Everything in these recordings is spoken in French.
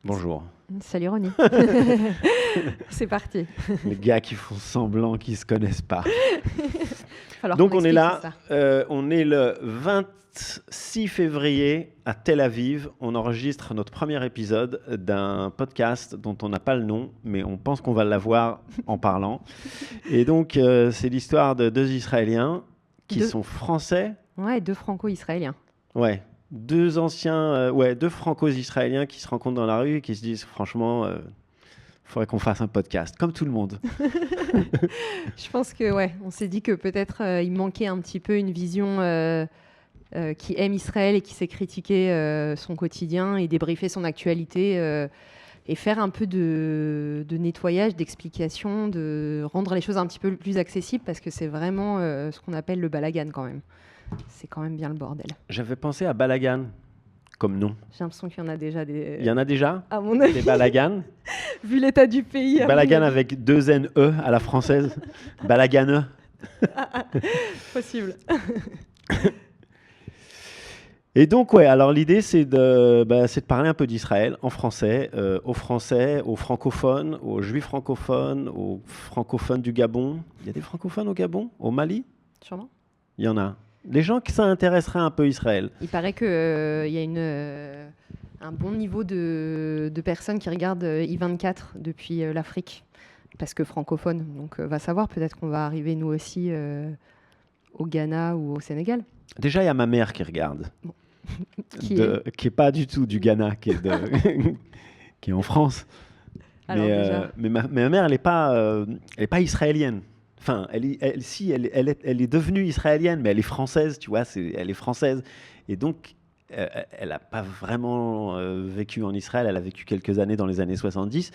Bonjour. Salut Ronnie. C'est parti. Les gars qui font semblant qu'ils ne se connaissent pas. Alors Donc qu'on on est explique là, ça. on est le 26 février à Tel Aviv. On enregistre notre premier épisode d'un podcast dont on n'a pas le nom, mais on pense qu'on va l'avoir en parlant. Et donc c'est l'histoire de deux Israéliens qui sont français. Ouais, deux franco-israéliens. Ouais. Deux franco-israéliens qui se rencontrent dans la rue et qui se disent franchement, faudrait qu'on fasse un podcast, comme tout le monde. Je pense que on s'est dit que peut-être il manquait un petit peu une vision qui aime Israël et qui sait critiquer son quotidien et débriefer son actualité et faire un peu de nettoyage, d'explication, de rendre les choses un petit peu plus accessibles parce que c'est vraiment ce qu'on appelle le balagan quand même. C'est quand même bien le bordel. J'avais pensé à Balagan comme nom. J'ai l'impression qu'il y en a déjà des... Il y en a déjà À mon avis. des Balagan. Vu l'état du pays. Balagan avec deux N-E à la française. Balagan. Possible. Et donc, alors l'idée, c'est de parler un peu d'Israël en français, aux Français, aux francophones, aux Juifs francophones, aux francophones du Gabon. Il y a des francophones au Gabon? Au Mali? Sûrement. Il y en a. Les gens qui s'intéresseraient un peu Israël. Il paraît qu'il y a un bon niveau de personnes qui regardent I24 depuis l'Afrique, parce que francophone. Donc, va savoir, peut-être qu'on va arriver nous aussi au Ghana ou au Sénégal. Déjà, il y a ma mère qui regarde, Bon. qui est pas du tout du Ghana, qui est en France. Alors, Mais ma mère, elle n'est pas israélienne. Enfin, elle est devenue israélienne, mais elle est française, tu vois, elle est française. Et donc, elle n'a pas vraiment vécu en Israël, elle a vécu quelques années dans les années 70,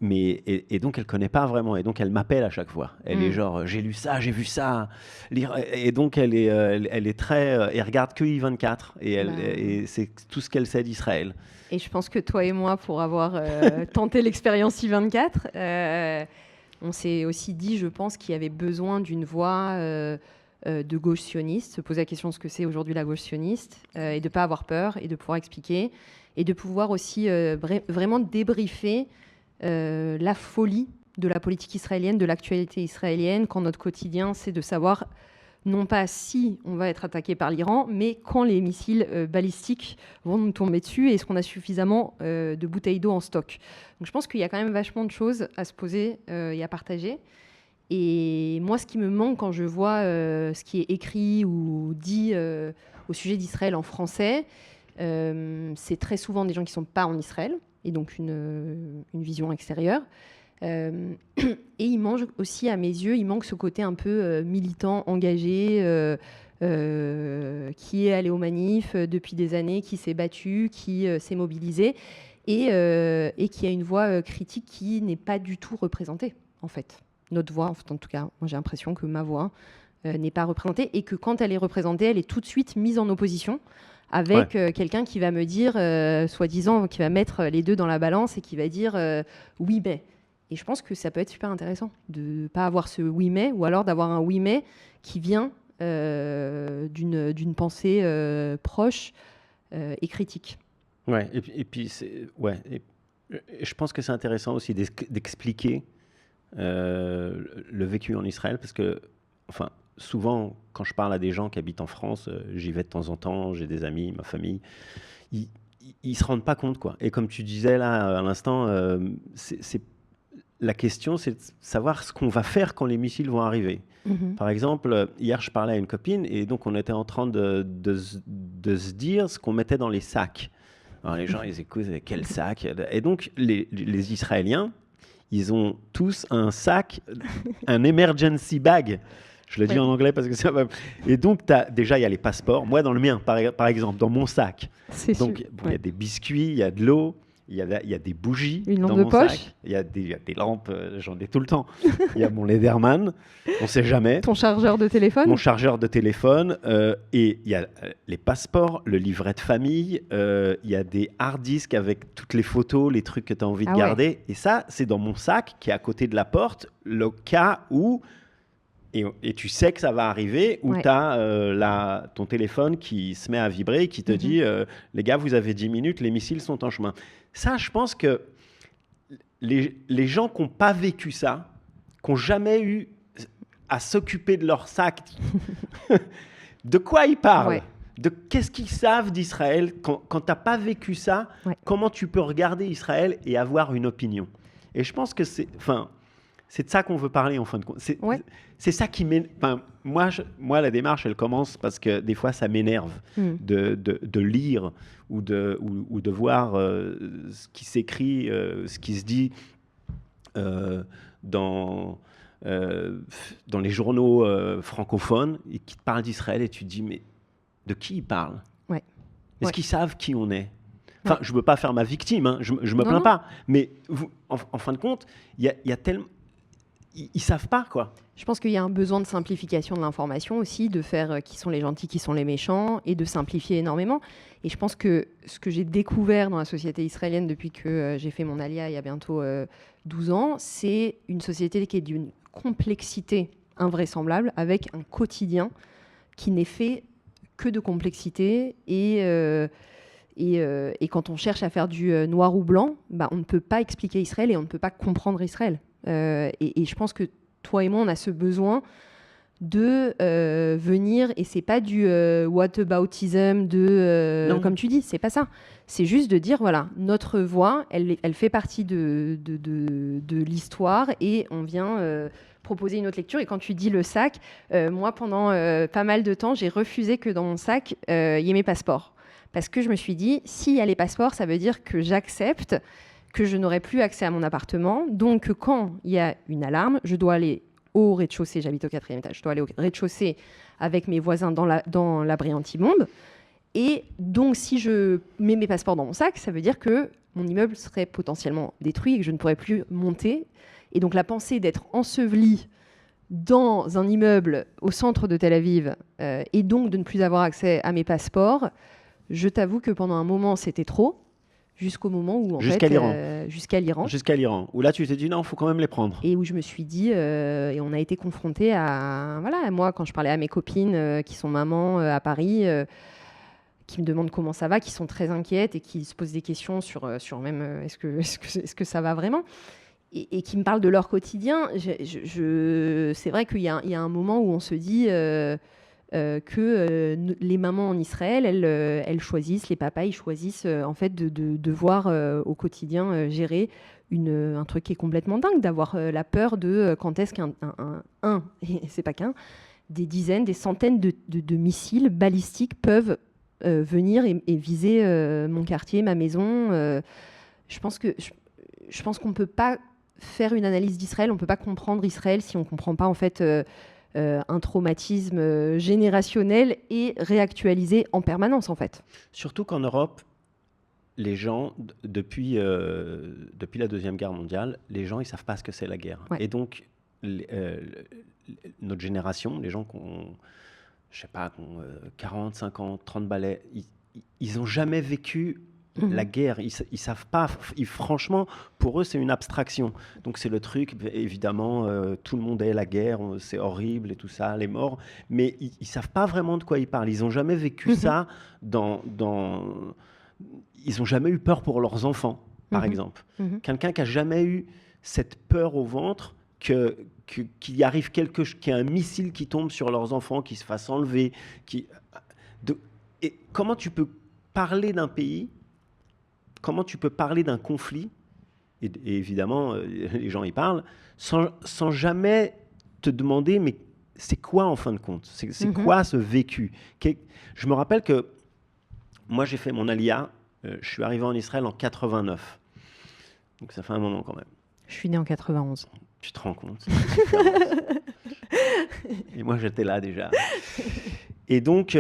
et donc elle ne connaît pas vraiment. Et donc, elle m'appelle à chaque fois. Elle est genre, j'ai lu ça, j'ai vu ça. Et donc, elle est très... elle regarde que I24, et c'est tout ce qu'elle sait d'Israël. Et je pense que toi et moi, pour avoir tenté l'expérience I24... on s'est aussi dit, je pense, qu'il y avait besoin d'une voix de gauche sioniste, se poser la question de ce que c'est aujourd'hui la gauche sioniste, et de ne pas avoir peur, et de pouvoir expliquer, et de pouvoir aussi vraiment débriefer la folie de la politique israélienne, de l'actualité israélienne, quand notre quotidien, c'est de savoir non pas si on va être attaqué par l'Iran, mais quand les missiles balistiques vont nous tomber dessus et est-ce qu'on a suffisamment de bouteilles d'eau en stock. Donc je pense qu'il y a quand même vachement de choses à se poser et à partager. Et moi, ce qui me manque quand je vois ce qui est écrit ou dit au sujet d'Israël en français, c'est très souvent des gens qui ne sont pas en Israël, et donc une vision extérieure. Et il manque aussi, à mes yeux, il manque ce côté un peu militant, engagé, qui est allé aux manifs depuis des années, qui s'est battu, qui s'est mobilisé, et qui a une voix critique qui n'est pas du tout représentée, en fait. Notre voix, en tout cas, moi j'ai l'impression que ma voix n'est pas représentée, et que quand elle est représentée, elle est tout de suite mise en opposition avec quelqu'un qui va me dire, soi-disant, qui va mettre les deux dans la balance et qui va dire oui, mais... Et je pense que ça peut être super intéressant de ne pas avoir ce oui mais, ou alors d'avoir un oui mais qui vient d'une pensée proche et critique. Ouais, et puis je pense que c'est intéressant aussi d'expliquer le vécu en Israël, parce que, enfin, souvent, quand je parle à des gens qui habitent en France, j'y vais de temps en temps, j'ai des amis, ma famille, ils se rendent pas compte, quoi. Et comme tu disais là à l'instant, la question, c'est de savoir ce qu'on va faire quand les missiles vont arriver. Par exemple, hier, je parlais à une copine et donc on était en train de se dire ce qu'on mettait dans les sacs. Alors les gens, ils écoutent quel sac? Et donc, les Israéliens, ils ont tous un sac, un emergency bag. Je le dis en anglais parce que ça va. Et donc, déjà, il y a les passeports. Moi, dans le mien, par exemple, dans mon sac. Donc, il y a des biscuits, il y a de l'eau. Il y a des bougies dans mon sac. Il y a des lampes, j'en ai tout le temps. Il y a mon Lederman, on ne sait jamais. Ton chargeur de téléphone? Mon chargeur de téléphone. Et il y a les passeports, le livret de famille. Il y a des hard disks avec toutes les photos, les trucs que tu as envie de garder. Et ça, c'est dans mon sac qui est à côté de la porte, le cas où Et tu sais que ça va arriver, ou Ouais. tu as ton téléphone qui se met à vibrer, qui te dit les gars, vous avez 10 minutes, les missiles sont en chemin. Ça, je pense que les gens qui n'ont pas vécu ça, qui n'ont jamais eu à s'occuper de leur sac, de quoi ils parlent Ouais. de qu'est-ce qu'ils savent d'Israël quand tu n'as pas vécu ça, Ouais. comment tu peux regarder Israël et avoir une opinion. Et je pense que c'est de ça qu'on veut parler en fin de compte. Ouais. C'est ça qui m'énerve. Enfin, moi, la démarche, elle commence parce que des fois, ça m'énerve de lire ou de voir ce qui s'écrit, ce qui se dit dans les journaux francophones et qui te parlent d'Israël et tu te dis, mais de qui ils parlent? Ouais. Est-ce qu'ils savent qui on est? Enfin, je ne veux pas faire ma victime, hein, je me plains Non. pas. Mais en fin de compte, il y a tellement... Ils ne savent pas, quoi. Je pense qu'il y a un besoin de simplification de l'information aussi, de faire qui sont les gentils, qui sont les méchants, et de simplifier énormément. Et je pense que ce que j'ai découvert dans la société israélienne depuis que j'ai fait mon alia il y a bientôt 12 ans, c'est une société qui est d'une complexité invraisemblable, avec un quotidien qui n'est fait que de complexité. Et quand on cherche à faire du noir ou blanc, on ne peut pas expliquer Israël et on ne peut pas comprendre Israël. Et je pense que toi et moi, on a ce besoin de venir, et c'est pas du whataboutism comme tu dis, c'est pas ça. C'est juste de dire, voilà, notre voix, elle fait partie de l'histoire, et on vient proposer une autre lecture. Et quand tu dis le sac, moi, pendant pas mal de temps, j'ai refusé que dans mon sac, il y ait mes passeports. Parce que je me suis dit, s'il y a les passeports, ça veut dire que j'accepte que je n'aurai plus accès à mon appartement. Donc, quand il y a une alarme, je dois aller au rez-de-chaussée. J'habite au 4e étage. Je dois aller au rez-de-chaussée avec mes voisins dans l'abri anti-bombe. Et donc, si je mets mes passeports dans mon sac, ça veut dire que mon immeuble serait potentiellement détruit et que je ne pourrais plus monter. Et donc, la pensée d'être enseveli dans un immeuble au centre de Tel Aviv et donc de ne plus avoir accès à mes passeports, je t'avoue que pendant un moment, c'était trop. Jusqu'au moment où, jusqu'à l'Iran. Jusqu'à l'Iran. Jusqu'à l'Iran. Où là, tu t'es dit, non, il faut quand même les prendre. Et où je me suis dit, et on a été confrontés à... Voilà, moi, quand je parlais à mes copines qui sont mamans à Paris, qui me demandent comment ça va, qui sont très inquiètes et qui se posent des questions sur même est-ce que ça va vraiment, et qui me parlent de leur quotidien, c'est vrai qu'il y a un moment où on se dit... que les mamans en Israël, elles choisissent, les papas, ils choisissent en fait de devoir au quotidien gérer un truc qui est complètement dingue, d'avoir la peur de quand est-ce et c'est pas qu'un, des dizaines, des centaines de missiles balistiques peuvent venir et viser mon quartier, ma maison. Je pense qu'on peut pas faire une analyse d'Israël, on peut pas comprendre Israël si on comprend pas en fait un traumatisme générationnel et réactualisé en permanence, en fait. Surtout qu'en Europe, les gens, depuis la Deuxième Guerre mondiale, les gens, ils ne savent pas ce que c'est la guerre. Ouais. Et donc, notre génération, les gens qui ont, je sais pas, qui ont 40, 50, 30 balais, ils n'ont jamais vécu la guerre, ils savent pas. Franchement, pour eux, c'est une abstraction. Donc c'est le truc, évidemment, tout le monde est la guerre, c'est horrible et tout ça, les morts. Mais ils savent pas vraiment de quoi ils parlent. Ils ont jamais vécu ça ils ont jamais eu peur pour leurs enfants, par exemple. Quelqu'un qui a jamais eu cette peur au ventre qu'il arrive qu'il y a un missile qui tombe sur leurs enfants, qui se fasse enlever. Et comment tu peux parler d'un pays? Comment tu peux parler d'un conflit, et évidemment, les gens y parlent, sans jamais te demander, mais c'est quoi en fin de compte? C'est quoi ce vécu? Je me rappelle que moi, j'ai fait mon alia, je suis arrivé en Israël en 89. Donc ça fait un moment quand même. Je suis né en 91. Tu te rends compte? Et moi, j'étais là déjà. Et donc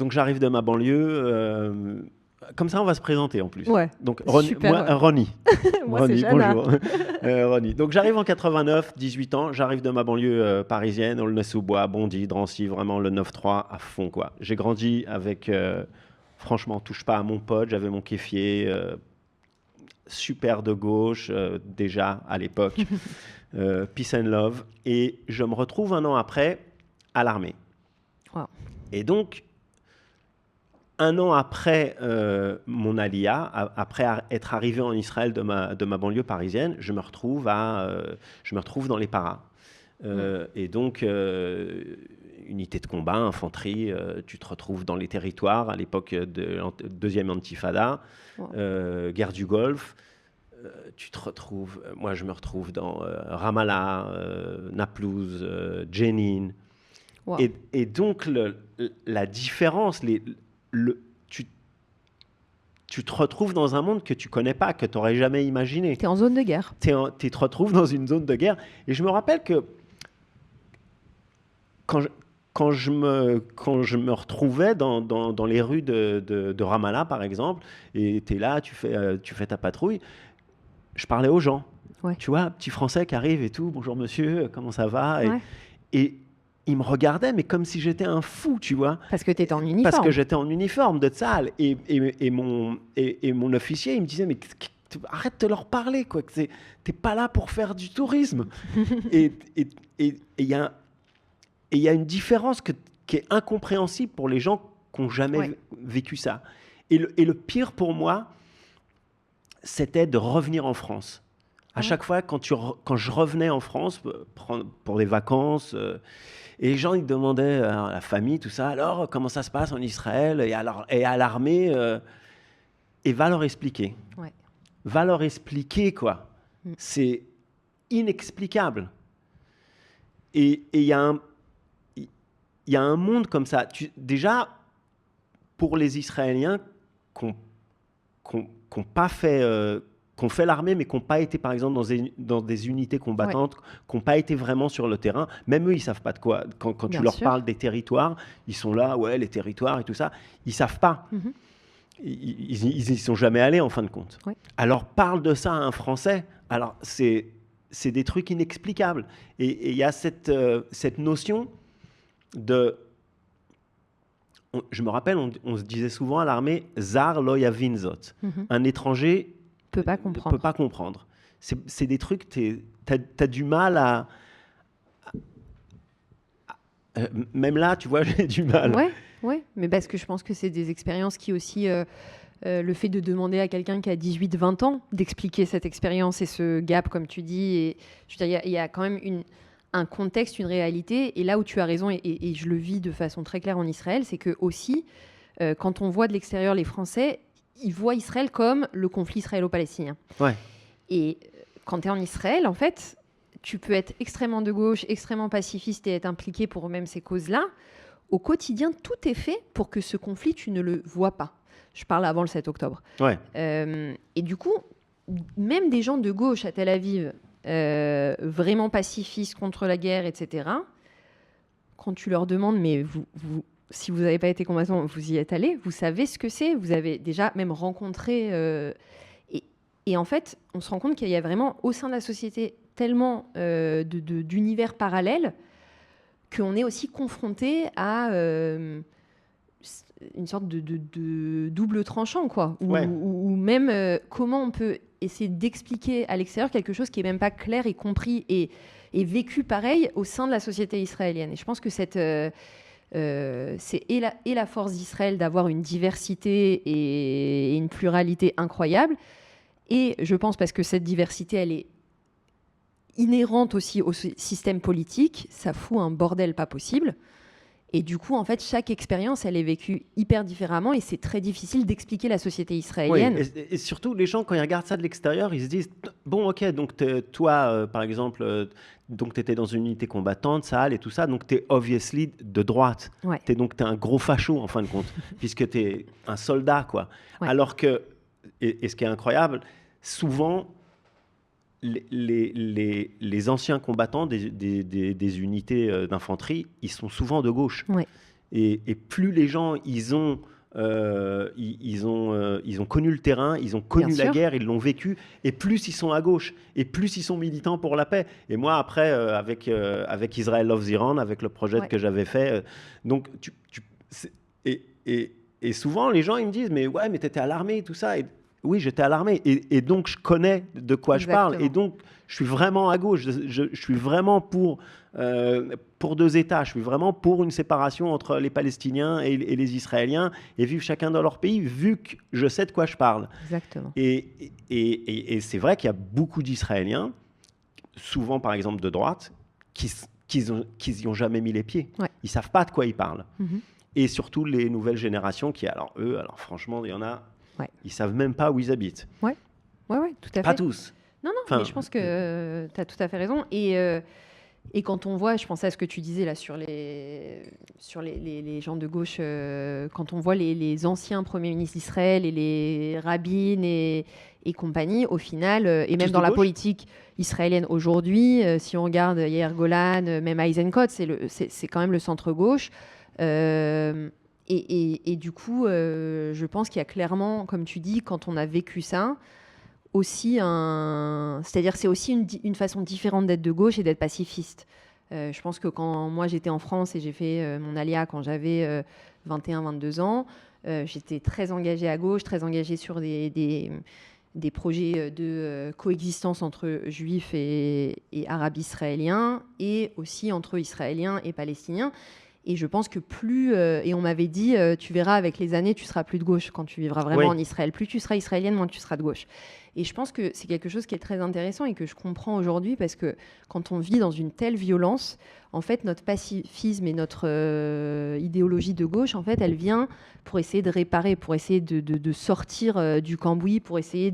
j'arrive de ma banlieue... Comme ça, on va se présenter en plus. Ouais. Donc, Ronnie. Moi, Ronnie, c'est Jana. bonjour. Ronnie. Donc, j'arrive en 89, 18 ans. J'arrive de ma banlieue parisienne, Aulnay-sous-Bois, Bondy, Drancy, vraiment le 9-3 à fond, quoi. J'ai grandi avec, franchement, touche pas à mon pote. J'avais mon kéfier, super de gauche, déjà à l'époque, peace and love. Et je me retrouve 1 an après à l'armée. Wow. Et donc, 1 an après mon alia, après être arrivé en Israël de ma banlieue parisienne, je me retrouve dans les paras. Et donc, unité de combat, infanterie, tu te retrouves dans les territoires à l'époque de deuxième intifada, guerre du Golfe. Tu te retrouves, moi je me retrouve dans Ramallah, Naplouse, Jenin. Wow. Et donc la différence, tu te retrouves dans un monde que tu connais pas, que tu n'aurais jamais imaginé. Tu es en zone de guerre. Tu te retrouves dans une zone de guerre. Et je me rappelle que quand je me retrouvais dans les rues de Ramallah, par exemple, et tu es là, tu fais ta patrouille, je parlais aux gens. Ouais. Tu vois, petit Français qui arrive et tout, bonjour monsieur, comment ça va? Ouais. Et ils me regardaient, mais comme si j'étais un fou, tu vois. Parce que tu étais en uniforme. Parce que j'étais en uniforme de Tsahal. Et mon officier, il me disait, mais arrête de leur parler, quoi. T'es pas là pour faire du tourisme. Et il y a une différence qui est incompréhensible pour les gens qui n'ont jamais vécu ça. Et le pire pour moi, c'était de revenir en France. À chaque fois, quand je revenais en France pour des vacances, et les gens ils demandaient à la famille, tout ça, alors comment ça se passe en Israël et à l'armée, et va leur expliquer. Ouais. Va leur expliquer, quoi. C'est inexplicable. Et il y a un monde comme ça. Déjà, pour les Israéliens qui n'ont pas fait... qui ont fait l'armée, mais qui n'ont pas été, par exemple, dans des unités combattantes, qui n'ont pas été vraiment sur le terrain. Même eux, ils ne savent pas de quoi. Quand tu leur parles des territoires, ils sont là, ouais, les territoires et tout ça. Ils ne savent pas. Mm-hmm. Ils n'y sont jamais allés, en fin de compte. Oui. Alors, parle de ça à un Français. Alors, c'est des trucs inexplicables. Et il y a cette notion de... je me rappelle, on se disait souvent à l'armée, « Zar lo yavin zot ». Un étranger... peut pas comprendre. C'est des trucs, t'as du mal à... même là, tu vois, j'ai du mal. Ouais, mais parce que je pense que c'est des expériences qui aussi... le fait de demander à quelqu'un qui a 18-20 ans d'expliquer cette expérience et ce gap, comme tu dis, et je veux dire, il y a quand même un contexte, une réalité, et là où tu as raison, et je le vis de façon très claire en Israël, c'est que aussi, quand on voit de l'extérieur les Français, ils voient Israël comme le conflit israélo-palestinien. Ouais. Et quand tu es en Israël, en fait, tu peux être extrêmement de gauche, extrêmement pacifiste et être impliqué pour même ces causes-là. Au quotidien, tout est fait pour que ce conflit, tu ne le vois pas. Je parle avant le 7 octobre. Ouais. Et du coup, même des gens de gauche à Tel Aviv, vraiment pacifistes contre la guerre, etc., quand tu leur demandes, mais si vous n'avez pas été combattant, vous y êtes allé, vous savez ce que c'est, vous avez déjà même rencontré... Et en fait, on se rend compte qu'il y a vraiment, au sein de la société, tellement d'univers parallèles qu'on est aussi confronté à une sorte de double tranchant, quoi. Ou même comment on peut essayer d'expliquer à l'extérieur quelque chose qui n'est même pas clair et compris et vécu pareil au sein de la société israélienne. Et je pense que c'est la force d'Israël d'avoir une diversité et une pluralité incroyable. Et je pense parce que cette diversité, elle est inhérente aussi au système politique, ça fout un bordel pas possible. Et du coup, en fait, chaque expérience, elle est vécue hyper différemment et c'est très difficile d'expliquer la société israélienne. Oui, et surtout, les gens, quand ils regardent ça de l'extérieur, ils se disent, bon, ok, donc toi, par exemple, donc tu étais dans une unité combattante, Tsahal et tout ça, donc tu es obviously de droite. Ouais. Tu es un gros facho, en fin de compte, puisque tu es un soldat, quoi. Ouais. Alors que, et ce qui est incroyable, souvent, les anciens combattants des unités d'infanterie, ils sont souvent de gauche. Ouais. Et plus les gens, ils ont connu le terrain, ils ont connu la guerre, ils l'ont vécu, et plus ils sont à gauche, et plus ils sont militants pour la paix. Et moi, après, avec Israel Loves Iran, avec le projet que j'avais fait, donc et souvent, les gens, ils me disent, mais ouais, mais t'étais à l'armée et tout ça. Et, oui, j'étais à l'armée et donc je connais de quoi je parle. Et donc, je suis vraiment à gauche. Je suis vraiment pour 2 États. Je suis vraiment pour une séparation entre les Palestiniens et les Israéliens et vivre chacun dans leur pays, vu que je sais de quoi je parle. Exactement. Et c'est vrai qu'il y a beaucoup d'Israéliens, souvent par exemple de droite, qui n'y ont jamais mis les pieds. Ouais. Ils ne savent pas de quoi ils parlent. Et surtout les nouvelles générations qui, alors franchement, il y en a, ils ne savent même pas où ils habitent. Oui, tout à fait. Pas tous. Non, mais je pense que tu as tout à fait raison. Et quand on voit, je pensais à ce que tu disais là sur les gens de gauche, quand on voit les anciens premiers ministres d'Israël et les Rabin et compagnie, au final, et même dans la politique israélienne aujourd'hui, si on regarde Yair Golan, même Eisenkot, c'est quand même le centre-gauche. Et du coup, je pense qu'il y a clairement, comme tu dis, quand on a vécu ça, aussi c'est-à-dire c'est aussi une façon différente d'être de gauche et d'être pacifiste. Je pense que quand moi j'étais en France et j'ai fait mon alia quand j'avais 21-22 ans, j'étais très engagée à gauche, très engagée sur des projets de coexistence entre juifs et arabes israéliens, et aussi entre israéliens et palestiniens. Et je pense que et on m'avait dit, tu verras avec les années, tu seras plus de gauche quand tu vivras vraiment en Israël. Plus tu seras israélienne, moins tu seras de gauche. Et je pense que c'est quelque chose qui est très intéressant et que je comprends aujourd'hui, parce que quand on vit dans une telle violence, en fait, notre pacifisme et notre idéologie de gauche, en fait, elle vient pour essayer de réparer, pour essayer de sortir du cambouis, pour essayer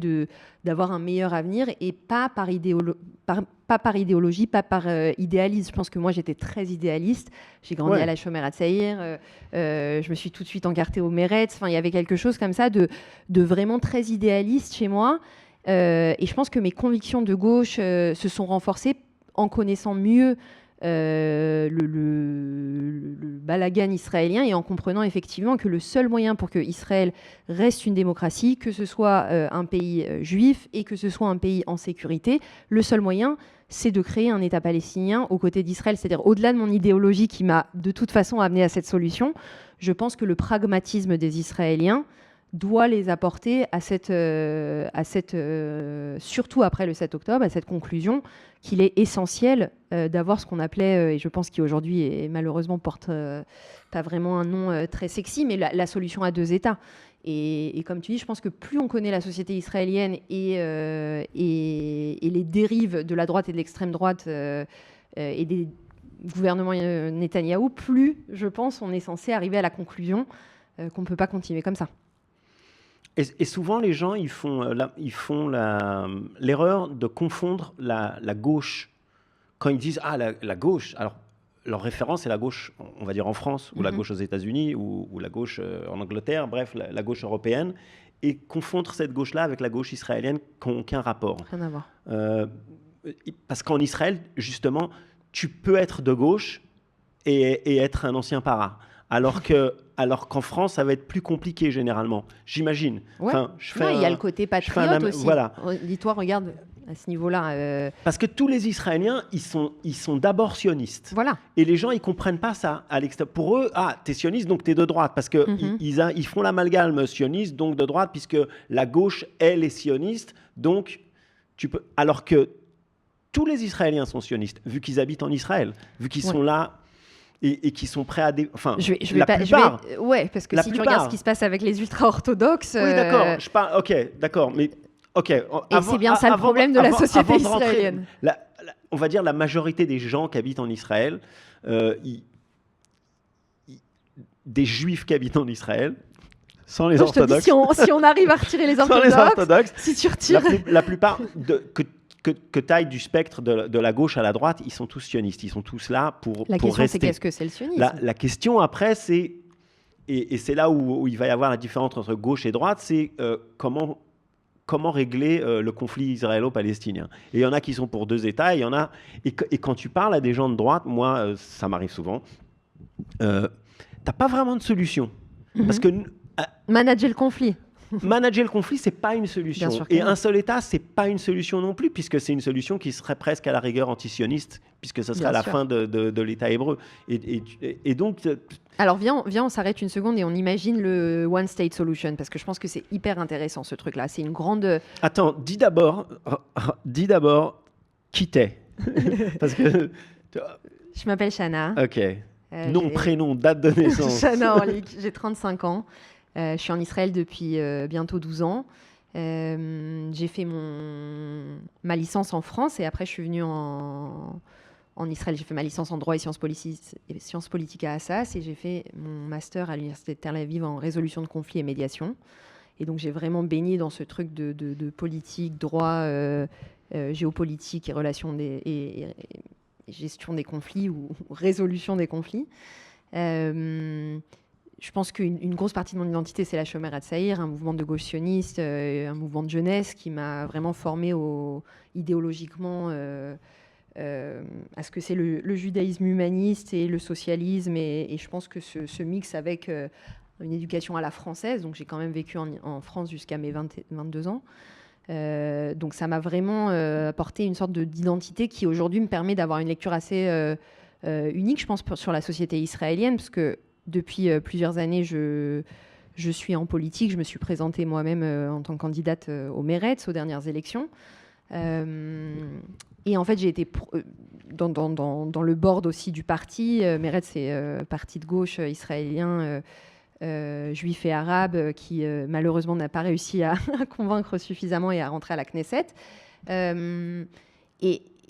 d'avoir un meilleur avenir, et pas par idéologie, pas par idéalisme. Je pense que moi, j'étais très idéaliste. J'ai grandi à la Shomer HaTzaïr. Je me suis tout de suite encartée au Meretz. Enfin, il y avait quelque chose comme ça de vraiment très idéaliste chez moi. Et je pense que mes convictions de gauche se sont renforcées en connaissant mieux le balagan israélien, et en comprenant effectivement que le seul moyen pour que Israël reste une démocratie, que ce soit un pays juif et que ce soit un pays en sécurité, le seul moyen, c'est de créer un État palestinien aux côtés d'Israël. C'est-à-dire, au-delà de mon idéologie qui m'a de toute façon amené à cette solution, je pense que le pragmatisme des Israéliens doit les apporter à surtout après le 7 octobre, à cette conclusion qu'il est essentiel d'avoir ce qu'on appelait, et je pense qu'aujourd'hui, et malheureusement porte pas vraiment un nom très sexy, mais la solution à 2 États. Et comme tu dis, je pense que plus on connaît la société israélienne et les dérives de la droite et de l'extrême droite et des gouvernements Netanyahou, plus, je pense, on est censé arriver à la conclusion qu'on ne peut pas continuer comme ça. Et souvent, les gens, ils font l'erreur de confondre la gauche. Quand ils disent « Ah, la gauche », alors leur référence est la gauche, on va dire en France, ou la gauche aux États-Unis, ou la gauche en Angleterre, bref, la gauche européenne, et confondre cette gauche-là avec la gauche israélienne qui n'ont aucun rapport. Rien à voir. Parce qu'en Israël, justement, tu peux être de gauche et être un ancien para. Alors qu'en France, ça va être plus compliqué généralement, j'imagine. Ouais. Enfin, il y a le côté patriote aussi. Voilà. Dis-toi, regarde, à ce niveau-là. Parce que tous les Israéliens, ils sont d'abord sionistes. Voilà. Et les gens, ils ne comprennent pas ça. Pour eux, t'es sioniste, donc t'es de droite. Parce qu'ils font l'amalgame sioniste, donc de droite, puisque la gauche, elle, est sioniste. Donc, tu peux. Alors que tous les Israéliens sont sionistes, vu qu'ils habitent en Israël, vu qu'ils sont là. Et qui sont prêts à... Enfin, la plupart. Ouais, parce que si tu regardes ce qui se passe avec les ultra-orthodoxes... Oui, d'accord. Ok, d'accord. Mais, et c'est bien ça le problème de la société israélienne. On va dire la majorité des gens qui habitent en Israël, des juifs qui habitent en Israël, sans les orthodoxes... Je te dis, si on arrive à retirer les orthodoxes, si tu retires... La plupart... Que taille du spectre de la gauche à la droite, ils sont tous sionistes. Ils sont tous là pour rester. La question, c'est qu'est-ce que c'est le sionisme ? La question après, c'est... Et c'est là où il va y avoir la différence entre gauche et droite, c'est comment régler le conflit israélo-palestinien. Et il y en a qui sont pour 2 États, et quand tu parles à des gens de droite, moi, ça m'arrive souvent, t'as pas vraiment de solution. Parce que... manager le conflit. manager le conflit, c'est pas une solution. Et un seul État, c'est pas une solution non plus, puisque c'est une solution qui serait presque à la rigueur antisioniste, puisque ce serait la fin de l'État hébreu. Et donc... Alors viens, on s'arrête une seconde et on imagine le One State Solution, parce que je pense que c'est hyper intéressant ce truc-là. C'est une grande... Attends, dis d'abord qui t'es. Parce que... Je m'appelle Chana. Ok. Nom, prénom, date de naissance. Chana Orlik, j'ai 35 ans. Je suis en Israël depuis bientôt 12 ans. J'ai fait ma licence en France et après je suis venue en Israël. J'ai fait ma licence en droit et sciences politiques à Assas et j'ai fait mon master à l'université de Tel Aviv en résolution de conflits et médiation. Et donc j'ai vraiment baigné dans ce truc de politique, droit, géopolitique et relations et gestion des conflits ou résolution des conflits. Je pense qu'une grosse partie de mon identité, c'est la Shomer Hatzair, un mouvement de gauche sioniste, un mouvement de jeunesse qui m'a vraiment formée idéologiquement à ce que c'est le judaïsme humaniste et le socialisme. Et je pense que ce mix avec une éducation à la française, donc j'ai quand même vécu en France jusqu'à mes 22 ans, donc ça m'a vraiment apporté une sorte d'identité qui aujourd'hui me permet d'avoir une lecture assez unique, je pense, sur la société israélienne, parce que depuis plusieurs années, je suis en politique. Je me suis présentée moi-même en tant que candidate au Meretz aux dernières élections. Et en fait, j'ai été dans le board aussi du parti. Meretz, c'est parti de gauche israélien, juif et arabe, qui malheureusement n'a pas réussi à convaincre suffisamment et à rentrer à la Knesset.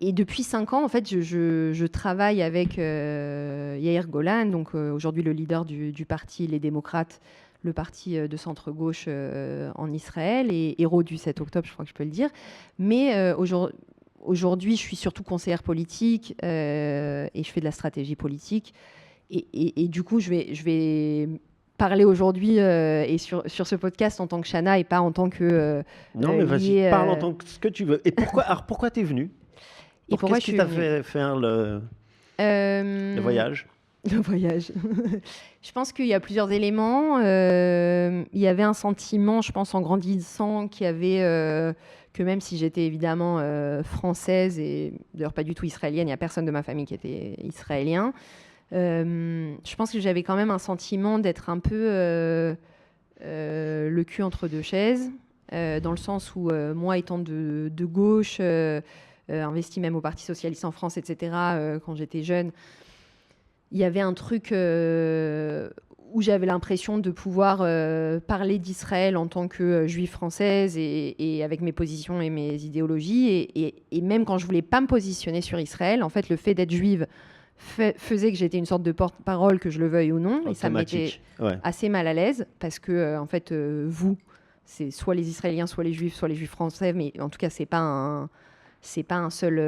Et depuis 5 ans, en fait, je travaille avec Yair Golan, donc aujourd'hui le leader du parti Les Démocrates, le parti de centre-gauche en Israël, et héros du 7 octobre, je crois que je peux le dire. Mais aujourd'hui, je suis surtout conseillère politique et je fais de la stratégie politique. Et du coup, je vais parler aujourd'hui et sur ce podcast en tant que Chana et pas en tant que... non, mais vas-y, parle en tant que ce que tu veux. Et pourquoi t'es venue? Et qu'est-ce qui t'a fait faire le voyage? Le voyage. Je pense qu'il y a plusieurs éléments. Il y avait un sentiment, je pense, en grandissant, qu'il y avait... que même si j'étais évidemment française, et d'ailleurs pas du tout israélienne, il n'y a personne de ma famille qui était israélien, je pense que j'avais quand même un sentiment d'être un peu le cul entre deux chaises, dans le sens où moi, étant de gauche... investi même au Parti socialiste en France, etc., quand j'étais jeune, il y avait un truc où j'avais l'impression de pouvoir parler d'Israël en tant que juive française et avec mes positions et mes idéologies. Et même quand je voulais pas me positionner sur Israël, en fait, le fait d'être juive faisait que j'étais une sorte de porte-parole, que je le veuille ou non. Et ça me mettait assez mal à l'aise parce que, en fait, c'est soit les Israéliens, soit les Juifs français, mais en tout cas, c'est pas un seul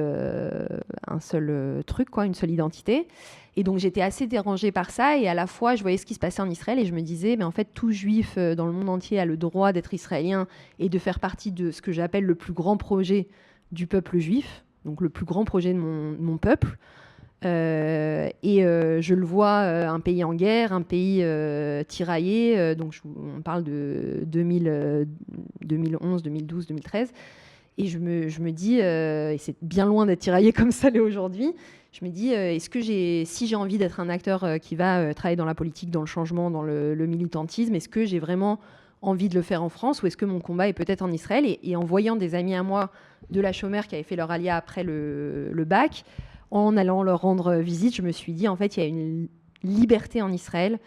truc, quoi, une seule identité. Et donc j'étais assez dérangée par ça, et à la fois je voyais ce qui se passait en Israël et je me disais, mais en fait tout juif dans le monde entier a le droit d'être israélien et de faire partie de ce que j'appelle le plus grand projet du peuple juif, donc le plus grand projet de mon peuple. Je le vois, un pays en guerre, un pays tiraillé, donc on parle de 2011, 2012, 2013. Et je me dis, et c'est bien loin d'être tiraillé comme ça l'est aujourd'hui, je me dis, si j'ai envie d'être un acteur qui va travailler dans la politique, dans le changement, dans le militantisme, est-ce que j'ai vraiment envie de le faire en France, ou est-ce que mon combat est peut-être en Israël? Et en voyant des amis à moi de la Shomer qui avaient fait leur alia après le bac, en allant leur rendre visite, je me suis dit, en fait, il y a une liberté en Israël.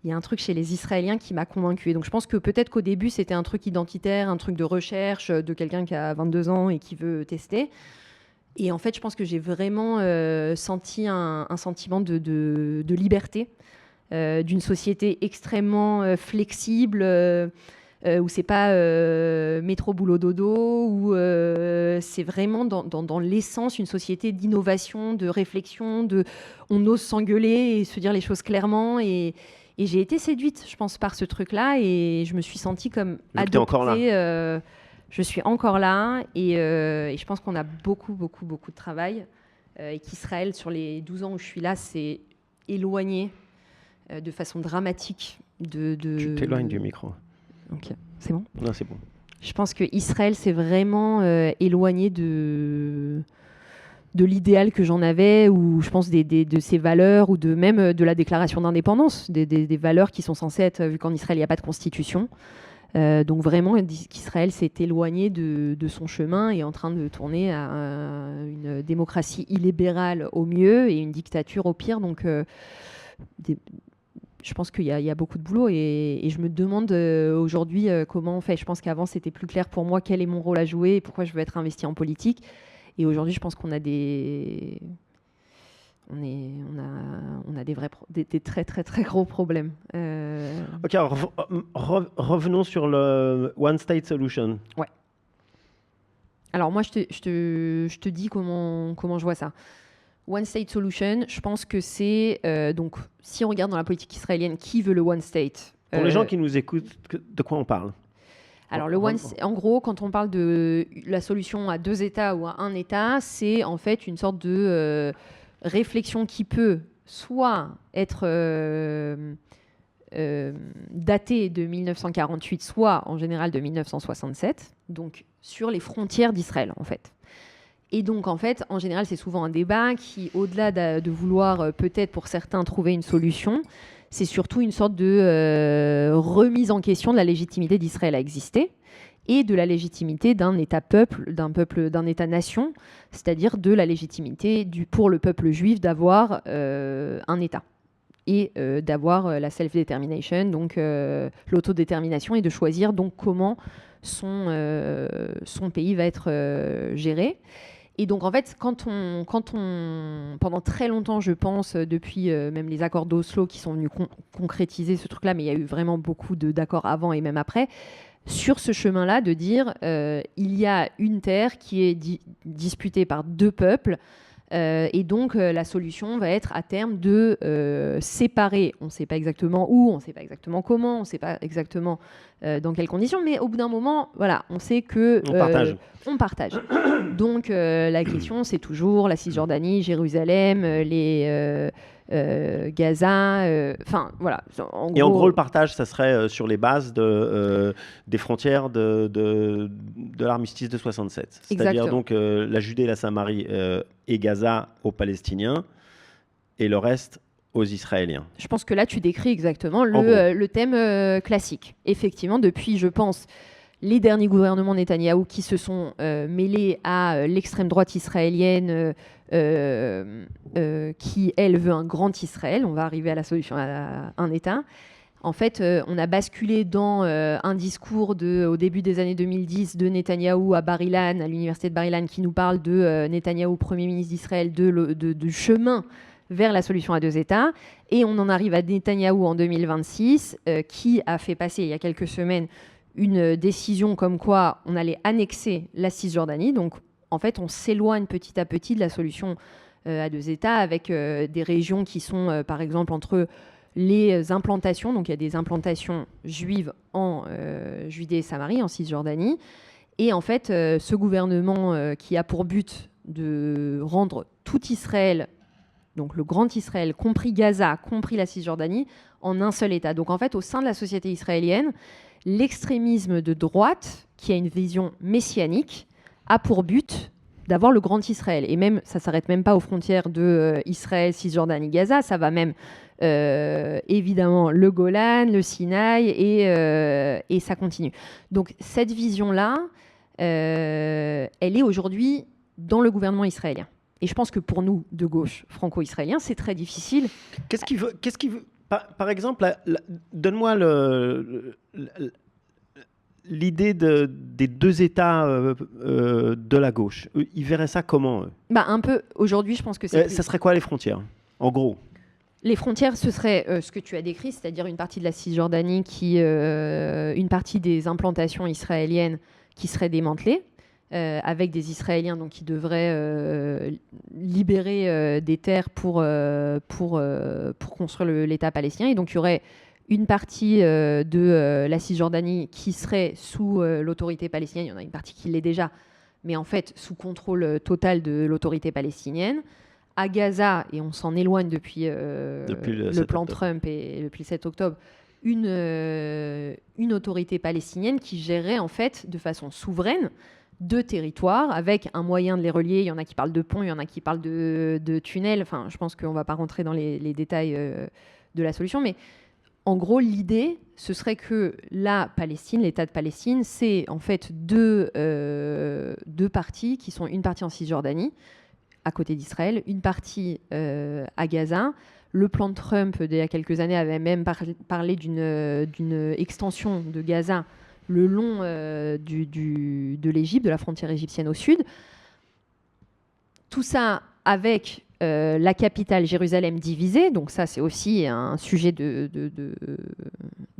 Il y a un truc chez les Israéliens qui m'a convaincue. Donc je pense que peut-être qu'au début, c'était un truc identitaire, un truc de recherche de quelqu'un qui a 22 ans et qui veut tester. Et en fait, je pense que j'ai vraiment senti un sentiment de liberté, d'une société extrêmement flexible, où c'est pas métro, boulot, dodo, où c'est vraiment dans l'essence une société d'innovation, de réflexion, on ose s'engueuler et se dire les choses clairement. Et j'ai été séduite, je pense, par ce truc-là, et je me suis sentie comme adoptée. Encore là. Je suis encore là, et je pense qu'on a beaucoup de travail, et qu'Israël, sur les 12 ans où je suis là, s'est éloigné de façon dramatique. Tu t'éloignes du micro. Ok. C'est bon ? Non, c'est bon. Je pense qu'Israël s'est vraiment éloigné de l'idéal que j'en avais, ou je pense de ses valeurs, ou même de la déclaration d'indépendance, des valeurs qui sont censées être, vu qu'en Israël, il n'y a pas de constitution. Donc vraiment, qu'Israël s'est éloigné de son chemin et est en train de tourner à une démocratie illibérale au mieux et une dictature au pire. Donc je pense qu'il y a beaucoup de boulot et je me demande aujourd'hui comment on fait. Je pense qu'avant, c'était plus clair pour moi quel est mon rôle à jouer et pourquoi je veux être investi en politique. Et aujourd'hui, je pense qu'on a des très très très gros problèmes. Ok, alors, revenons sur le One State Solution. Ouais. Alors moi, je te dis comment je vois ça. One State Solution, je pense que c'est... donc, si on regarde dans la politique israélienne, qui veut le One State ? Pour les gens qui nous écoutent, de quoi on parle ? Alors, en gros, quand on parle de la solution à 2 États ou à 1 État, c'est en fait une sorte de réflexion qui peut soit être datée de 1948, soit en général de 1967, donc sur les frontières d'Israël, en fait. Et donc, en fait, en général, c'est souvent un débat qui, au-delà de vouloir peut-être pour certains trouver une solution, c'est surtout une sorte de remise en question de la légitimité d'Israël à exister et de la légitimité d'un État-peuple, d'un État-nation, c'est-à-dire de la légitimité pour le peuple juif d'avoir un État et d'avoir la self-determination, donc l'autodétermination, et de choisir donc comment son pays va être géré. Et donc, en fait, quand on pendant très longtemps, je pense, depuis même les accords d'Oslo qui sont venus concrétiser ce truc-là, mais il y a eu vraiment beaucoup d'accords avant et même après, sur ce chemin-là de dire il y a une terre qui est disputée par 2 peuples, et donc la solution va être à terme de séparer. On ne sait pas exactement où, on ne sait pas exactement comment, on ne sait pas exactement dans quelles conditions, mais au bout d'un moment, voilà, on sait que on partage. Donc la question, c'est toujours la Cisjordanie, Jérusalem, Gaza, enfin voilà. En gros, le partage, ça serait sur les bases des frontières de l'armistice de 67. C'est-à-dire donc la Judée et la Samarie et Gaza aux Palestiniens et le reste aux Israéliens. Je pense que là, tu décris exactement le thème classique. Effectivement, depuis, je pense, les derniers gouvernements Netanyahou qui se sont mêlés à l'extrême droite israélienne qui, elle, veut un grand Israël. On va arriver à la solution à un État. En fait, on a basculé dans un discours au début des années 2010 de Netanyahou à Bar-Ilan, à l'université de Bar-Ilan, qui nous parle de Netanyahou, Premier ministre d'Israël, du chemin vers la solution à 2 États. Et on en arrive à Netanyahou en 2026, qui a fait passer, il y a quelques semaines, une décision comme quoi on allait annexer la Cisjordanie. Donc, en fait, on s'éloigne petit à petit de la solution à 2 États, avec des régions qui sont, par exemple, entre les implantations. Donc, il y a des implantations juives en Judée et Samarie, en Cisjordanie. Et en fait, ce gouvernement qui a pour but de rendre tout Israël, donc le grand Israël, compris Gaza, compris la Cisjordanie, en un seul État. Donc, en fait, au sein de la société israélienne, l'extrémisme de droite, qui a une vision messianique, a pour but d'avoir le grand Israël. Et même, ça ne s'arrête même pas aux frontières de Israël, Cisjordanie, Gaza, ça va même évidemment le Golan, le Sinaï, et ça continue. Donc cette vision-là, elle est aujourd'hui dans le gouvernement israélien. Et je pense que pour nous, de gauche, franco-israéliens, c'est très difficile. Qu'est-ce qu'il veut par exemple, donne-moi l'idée des 2 États de la gauche. Ils verraient ça comment, eux ? Un peu. Aujourd'hui, je pense que c'est... Ça serait quoi les frontières, en gros ? Les frontières, ce serait ce que tu as décrit, c'est-à-dire une partie de la Cisjordanie, une partie des implantations israéliennes qui seraient démantelées, avec des Israéliens donc, qui devraient libérer des terres pour construire l'État palestinien. Et donc, il y aurait une partie de la Cisjordanie qui serait sous l'autorité palestinienne. Il y en a une partie qui l'est déjà, mais en fait sous contrôle total de l'autorité palestinienne. À Gaza, et on s'en éloigne depuis le plan Trump et depuis le 7 octobre, une autorité palestinienne qui gérerait en fait de façon souveraine deux territoires avec un moyen de les relier. Il y en a qui parlent de ponts, il y en a qui parlent de tunnels. Enfin, je pense qu'on ne va pas rentrer dans les détails de la solution, mais en gros, l'idée, ce serait que la Palestine, l'État de Palestine, c'est en fait deux parties qui sont une partie en Cisjordanie, à côté d'Israël, une partie à Gaza. Le plan de Trump d'il y a quelques années avait même parlé d'une extension de Gaza le long de l'Égypte, de la frontière égyptienne au sud. Tout ça avec la capitale Jérusalem divisée, donc ça c'est aussi un sujet de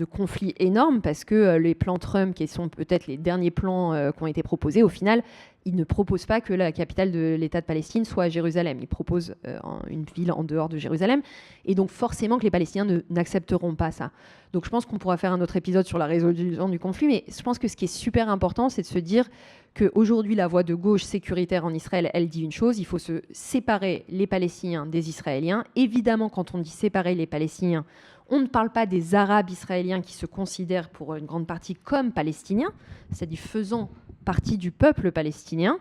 conflit énorme parce que les plans Trump, qui sont peut-être les derniers plans qui ont été proposés, au final, ils ne proposent pas que la capitale de l'État de Palestine soit à Jérusalem. Ils proposent une ville en dehors de Jérusalem. Et donc forcément que les Palestiniens n'accepteront pas ça. Donc je pense qu'on pourra faire un autre épisode sur la résolution du conflit, mais je pense que ce qui est super important, c'est de se dire qu'aujourd'hui, la voie de gauche sécuritaire en Israël, elle dit une chose, il faut se séparer les Palestiniens des Israéliens. Évidemment, quand on dit séparer les Palestiniens, on ne parle pas des Arabes israéliens qui se considèrent pour une grande partie comme Palestiniens, c'est-à-dire faisant partie du peuple palestinien,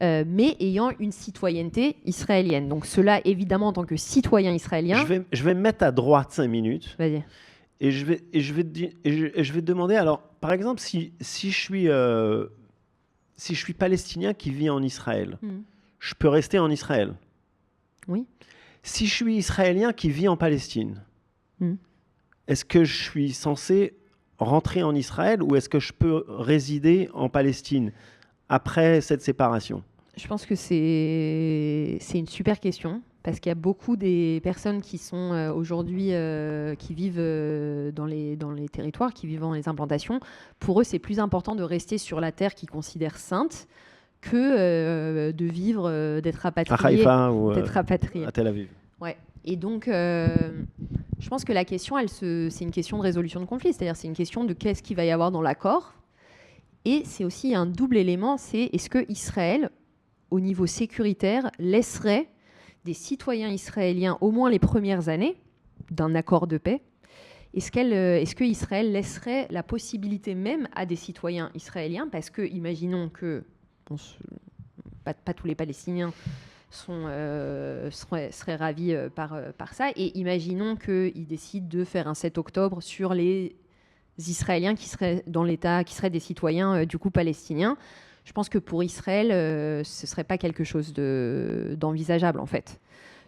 mais ayant une citoyenneté israélienne. Donc cela, évidemment, en tant que citoyen israélien... Je vais me mettre à droite 5 minutes. Vas-y. Et je vais te demander, alors, par exemple, si je suis palestinien qui vit en Israël, je peux rester en Israël. Oui. Si je suis israélien qui vit en Palestine, est-ce que je suis censé rentrer en Israël ou est-ce que je peux résider en Palestine après cette séparation? Je pense que c'est une super question parce qu'il y a beaucoup des personnes qui sont aujourd'hui, qui vivent dans les territoires, qui vivent dans les implantations. Pour eux, c'est plus important de rester sur la terre qu'ils considèrent sainte que de vivre, d'être rapatrié. À Haïfa ou à Tel Aviv. Ouais. Et donc, je pense que la question, c'est une question de résolution de conflit. C'est-à-dire, c'est une question de qu'est-ce qu'il va y avoir dans l'accord. Et c'est aussi un double élément, c'est est-ce que Israël, au niveau sécuritaire, laisserait des citoyens israéliens, au moins les premières années d'un accord de paix, est-ce que Israël laisserait la possibilité même à des citoyens israéliens, parce que imaginons que pas tous les Palestiniens seraient ravis par ça, et imaginons qu'ils décident de faire un 7 octobre sur les Israéliens qui seraient dans l'État, qui seraient des citoyens du coup palestiniens. Je pense que pour Israël, ce ne serait pas quelque chose d'envisageable en fait.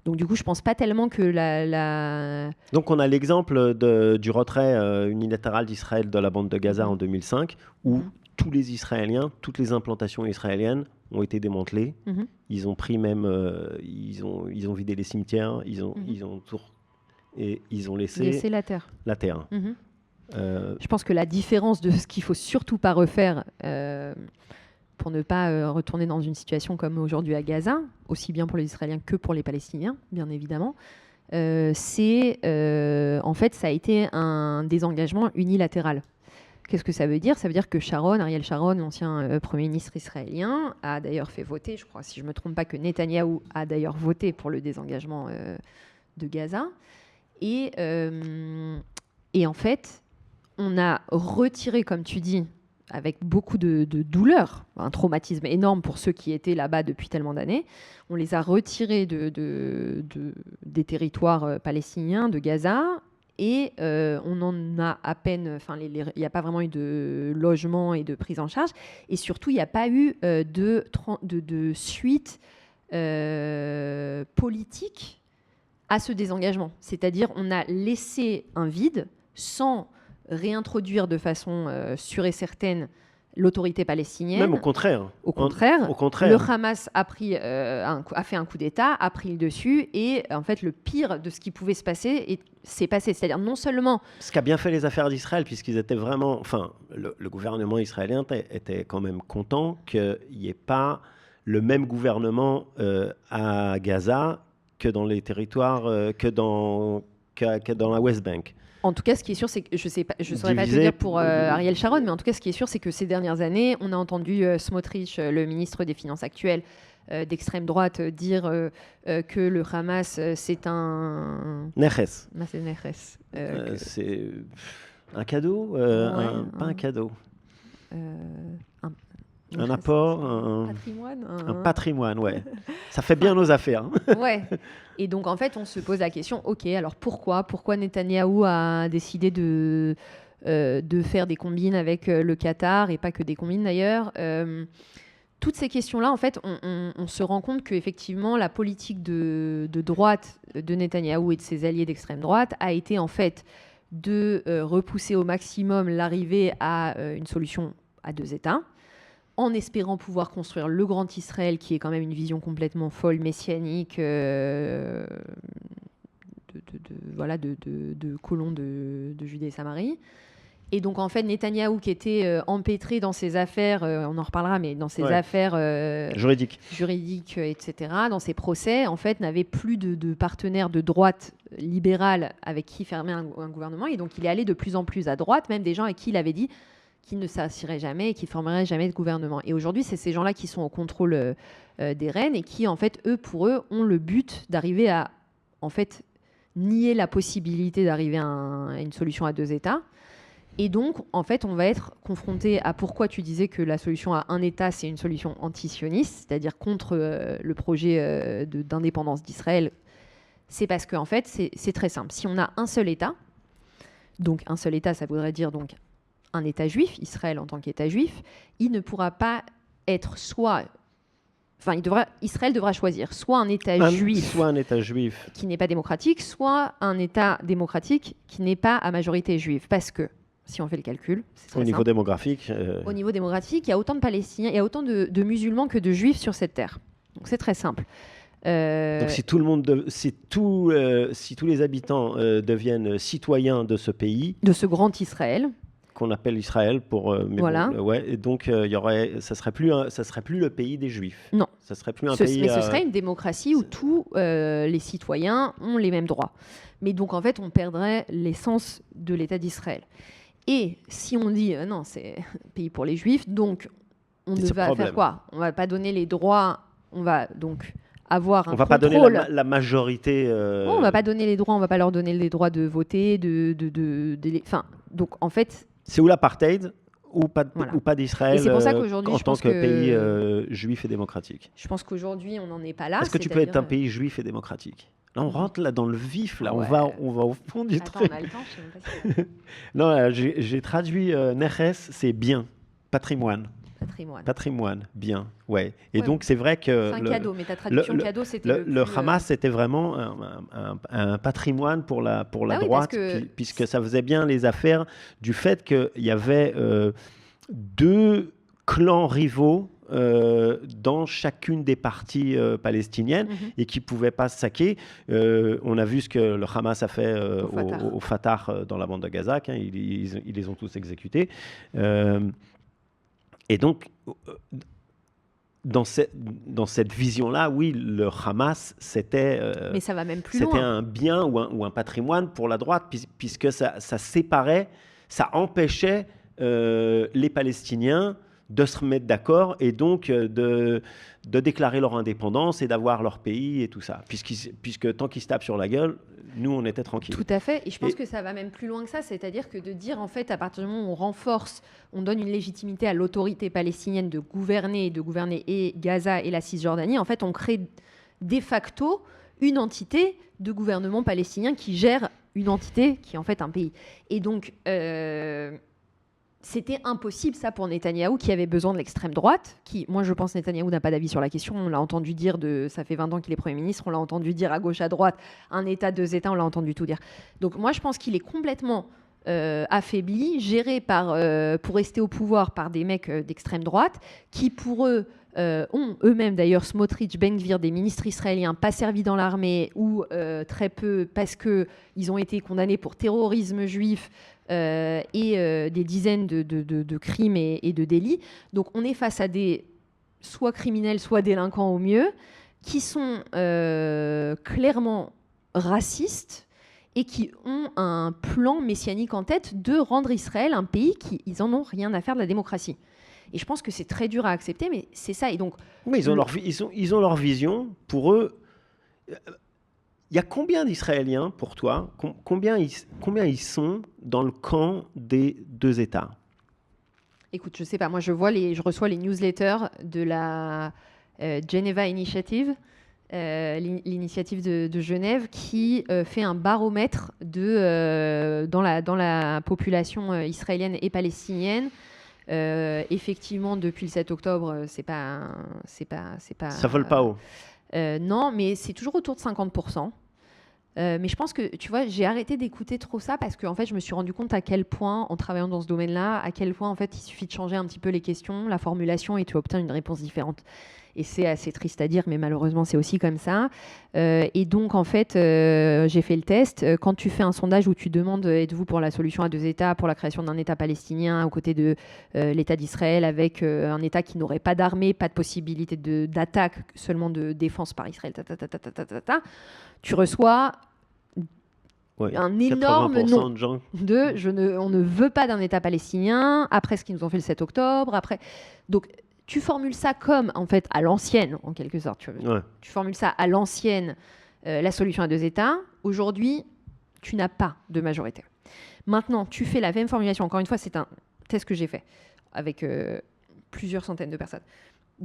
Donc du coup, je ne pense pas tellement que Donc on a l'exemple du retrait unilatéral d'Israël de la bande de Gaza en 2005, où tous les Israéliens, toutes les implantations israéliennes ont été démantelées. Ils ont pris même, ils ont vidé les cimetières, ils ont laissé la terre. La terre. Je pense que la différence de ce qu'il faut surtout pas refaire pour ne pas retourner dans une situation comme aujourd'hui à Gaza, aussi bien pour les Israéliens que pour les Palestiniens, bien évidemment, c'est en fait ça a été un désengagement unilatéral. Qu'est-ce que ça veut dire? Ça veut dire que Ariel Sharon, l'ancien Premier ministre israélien, a d'ailleurs fait voter, je crois, si je ne me trompe pas, que Netanyahou a d'ailleurs voté pour le désengagement de Gaza. Et en fait, on a retiré, comme tu dis, avec beaucoup de douleur, un traumatisme énorme pour ceux qui étaient là-bas depuis tellement d'années, on les a retirés des territoires palestiniens, de Gaza, et on en a à peine, il n'y a pas vraiment eu de logement et de prise en charge, et surtout il n'y a pas eu de suite politique à ce désengagement. C'est-à-dire on a laissé un vide sans réintroduire de façon sûre et certaine l'autorité palestinienne. Même au contraire. Au contraire. Le Hamas a fait un coup d'État, a pris le dessus, et en fait, le pire de ce qui pouvait se passer s'est passé. C'est-à-dire non seulement... Ce qu'a bien fait les affaires d'Israël, puisqu'ils étaient vraiment... Enfin, le gouvernement israélien était quand même content qu'il n'y ait pas le même gouvernement à Gaza que dans les territoires, que dans la West Bank. En tout cas, ce qui est sûr, c'est que je ne saurais pas te dire pour Ariel Sharon, mais en tout cas, ce qui est sûr, c'est que ces dernières années, on a entendu Smotrich, le ministre des Finances actuel, d'extrême droite, dire que le Hamas, c'est un... Neches. C'est Neches. Un cadeau pas un cadeau. Un apport, un patrimoine, ouais. Ça fait bien nos affaires. Ouais. Et donc, en fait, on se pose la question, OK, alors pourquoi Netanyahou a décidé de faire des combines avec le Qatar, et pas que des combines d'ailleurs. Toutes ces questions-là, en fait, on se rend compte qu'effectivement, la politique de droite de Netanyahou et de ses alliés d'extrême droite a été, en fait, de repousser au maximum l'arrivée à une solution à 2 États, en espérant pouvoir construire le grand Israël, qui est quand même une vision complètement folle, messianique, de colons de Judée et Samarie. Et donc, en fait, Netanyahou, qui était empêtré dans ses affaires, on en reparlera, mais dans ses affaires juridiques, etc., dans ses procès, en fait, n'avait plus de partenaires de droite libérale avec qui fermer un gouvernement. Et donc, il est allé de plus en plus à droite, même des gens avec qui il avait dit qu'il ne s'assierait jamais et qu'il ne formerait jamais de gouvernement. Et aujourd'hui, c'est ces gens-là qui sont au contrôle des rênes et qui, en fait, pour eux, ont le but d'arriver à, en fait, nier la possibilité d'arriver à une solution à 2 États. Et donc, en fait, on va être confronté à pourquoi tu disais que la solution à un État, c'est une solution anti-sioniste, c'est-à-dire contre le projet d'indépendance d'Israël. C'est parce qu'en fait, c'est très simple. Si on a un seul État, donc un seul État, ça voudrait dire donc un État juif, Israël en tant qu'État juif, il ne pourra pas être Israël devra choisir soit un État juif qui n'est pas démocratique, soit un État démocratique qui n'est pas à majorité juive. Parce que, si on fait le calcul, c'est au niveau démographique, au niveau démographique, il y a autant de Palestiniens, il y a autant de musulmans que de juifs sur cette terre. Donc c'est très simple. Donc si tous les habitants deviennent citoyens de ce pays, de ce grand Israël, qu'on appelle Israël et donc ça serait plus le pays des Juifs. Non. Ça serait plus un pays. Mais ce serait une démocratie où tous les citoyens ont les mêmes droits. Mais donc en fait, on perdrait l'essence de l'État d'Israël. Et si on dit non, c'est un pays pour les Juifs, donc on ne va faire quoi ? On va pas donner les droits. On va donc avoir un contrôle. On va pas donner la majorité. On va pas donner les droits. On va pas leur donner les droits de voter, donc en fait. C'est ou l'apartheid ou pas d'Israël en tant que pays juif et démocratique. Je pense qu'aujourd'hui, on n'en est pas là. Est-ce que tu peux être un pays juif et démocratique ? Là, on rentre dans le vif. Là, on va au fond du truc. On a le temps, je sais même pas si... Non, j'ai traduit Neches, c'est bien, patrimoine. Patrimoine, bien, ouais. Et donc, c'est vrai que... C'est un cadeau, mais ta traduction cadeau, c'était le Hamas, c'était vraiment un patrimoine pour la droite, puisque ça faisait bien les affaires du fait qu'il y avait 2 clans rivaux dans chacune des parties palestiniennes et qui ne pouvaient pas se saquer. On a vu ce que le Hamas a fait au Fatah dans la bande de Gaza, ils les ont tous exécutés. Et donc, dans cette vision-là, oui, le Hamas, c'était mais ça va même plus loin. C'était un bien ou un patrimoine pour la droite, puisque ça séparait, ça empêchait les Palestiniens de se remettre d'accord et donc de déclarer leur indépendance et d'avoir leur pays et tout ça. Puisque tant qu'ils se tapent sur la gueule, nous, on était tranquilles. Tout à fait. Et je pense que ça va même plus loin que ça. C'est-à-dire que de dire, en fait, à partir du moment où on renforce, on donne une légitimité à l'autorité palestinienne de gouverner et Gaza et la Cisjordanie, en fait, on crée de facto une entité de gouvernement palestinien qui gère une entité qui est en fait un pays. Et donc... c'était impossible, ça, pour Netanyahou, qui avait besoin de l'extrême droite, moi, je pense Netanyahou n'a pas d'avis sur la question. On l'a entendu dire, ça fait 20 ans qu'il est Premier ministre, on l'a entendu dire à gauche, à droite, un État, 2 États, on l'a entendu tout dire. Donc, moi, je pense qu'il est complètement affaibli, géré pour rester au pouvoir par des mecs d'extrême droite, qui, pour eux, ont eux-mêmes, d'ailleurs, Smotrich, Ben Gvir, des ministres israéliens, pas servis dans l'armée, ou très peu, parce qu'ils ont été condamnés pour terrorisme juif, et des dizaines de crimes et de délits. Donc on est face à des soit criminels, soit délinquants au mieux, qui sont clairement racistes et qui ont un plan messianique en tête de rendre Israël un pays ils en ont rien à faire de la démocratie. Et je pense que c'est très dur à accepter, mais c'est ça. Et donc, ils ont leur vision. Pour eux, y a combien d'Israéliens, pour toi, combien ils sont dans le camp des deux États? Écoute, je sais pas. Moi, je reçois les newsletters de la Geneva Initiative, l'initiative de Genève, qui fait un baromètre dans la population israélienne et palestinienne. Effectivement, depuis le 7 octobre, c'est pas. Ça vole pas haut. Non, mais c'est toujours autour de 50%. Mais je pense que, tu vois, j'ai arrêté d'écouter trop ça parce que, en fait, je me suis rendu compte à quel point, en travaillant dans ce domaine-là, à quel point, en fait, il suffit de changer un petit peu les questions, la formulation, et tu obtiens une réponse différente. Et c'est assez triste à dire, mais malheureusement, c'est aussi comme ça. Et donc, en fait, j'ai fait le test. Quand tu fais un sondage où tu demandes êtes-vous pour la solution à deux États, pour la création d'un État palestinien aux côtés de l'État d'Israël, avec un État qui n'aurait pas d'armée, pas de possibilité d'attaque, seulement de défense par Israël, tu reçois un énorme nom de gens. on ne veut pas d'un État palestinien, après ce qu'ils nous ont fait le 7 octobre, après... Donc, tu formules ça comme, en fait, à l'ancienne, en quelque sorte. Tu formules ça à l'ancienne, la solution à deux États. Aujourd'hui, tu n'as pas de majorité. Maintenant, tu fais la même formulation. Encore une fois, c'est un test que j'ai fait avec plusieurs centaines de personnes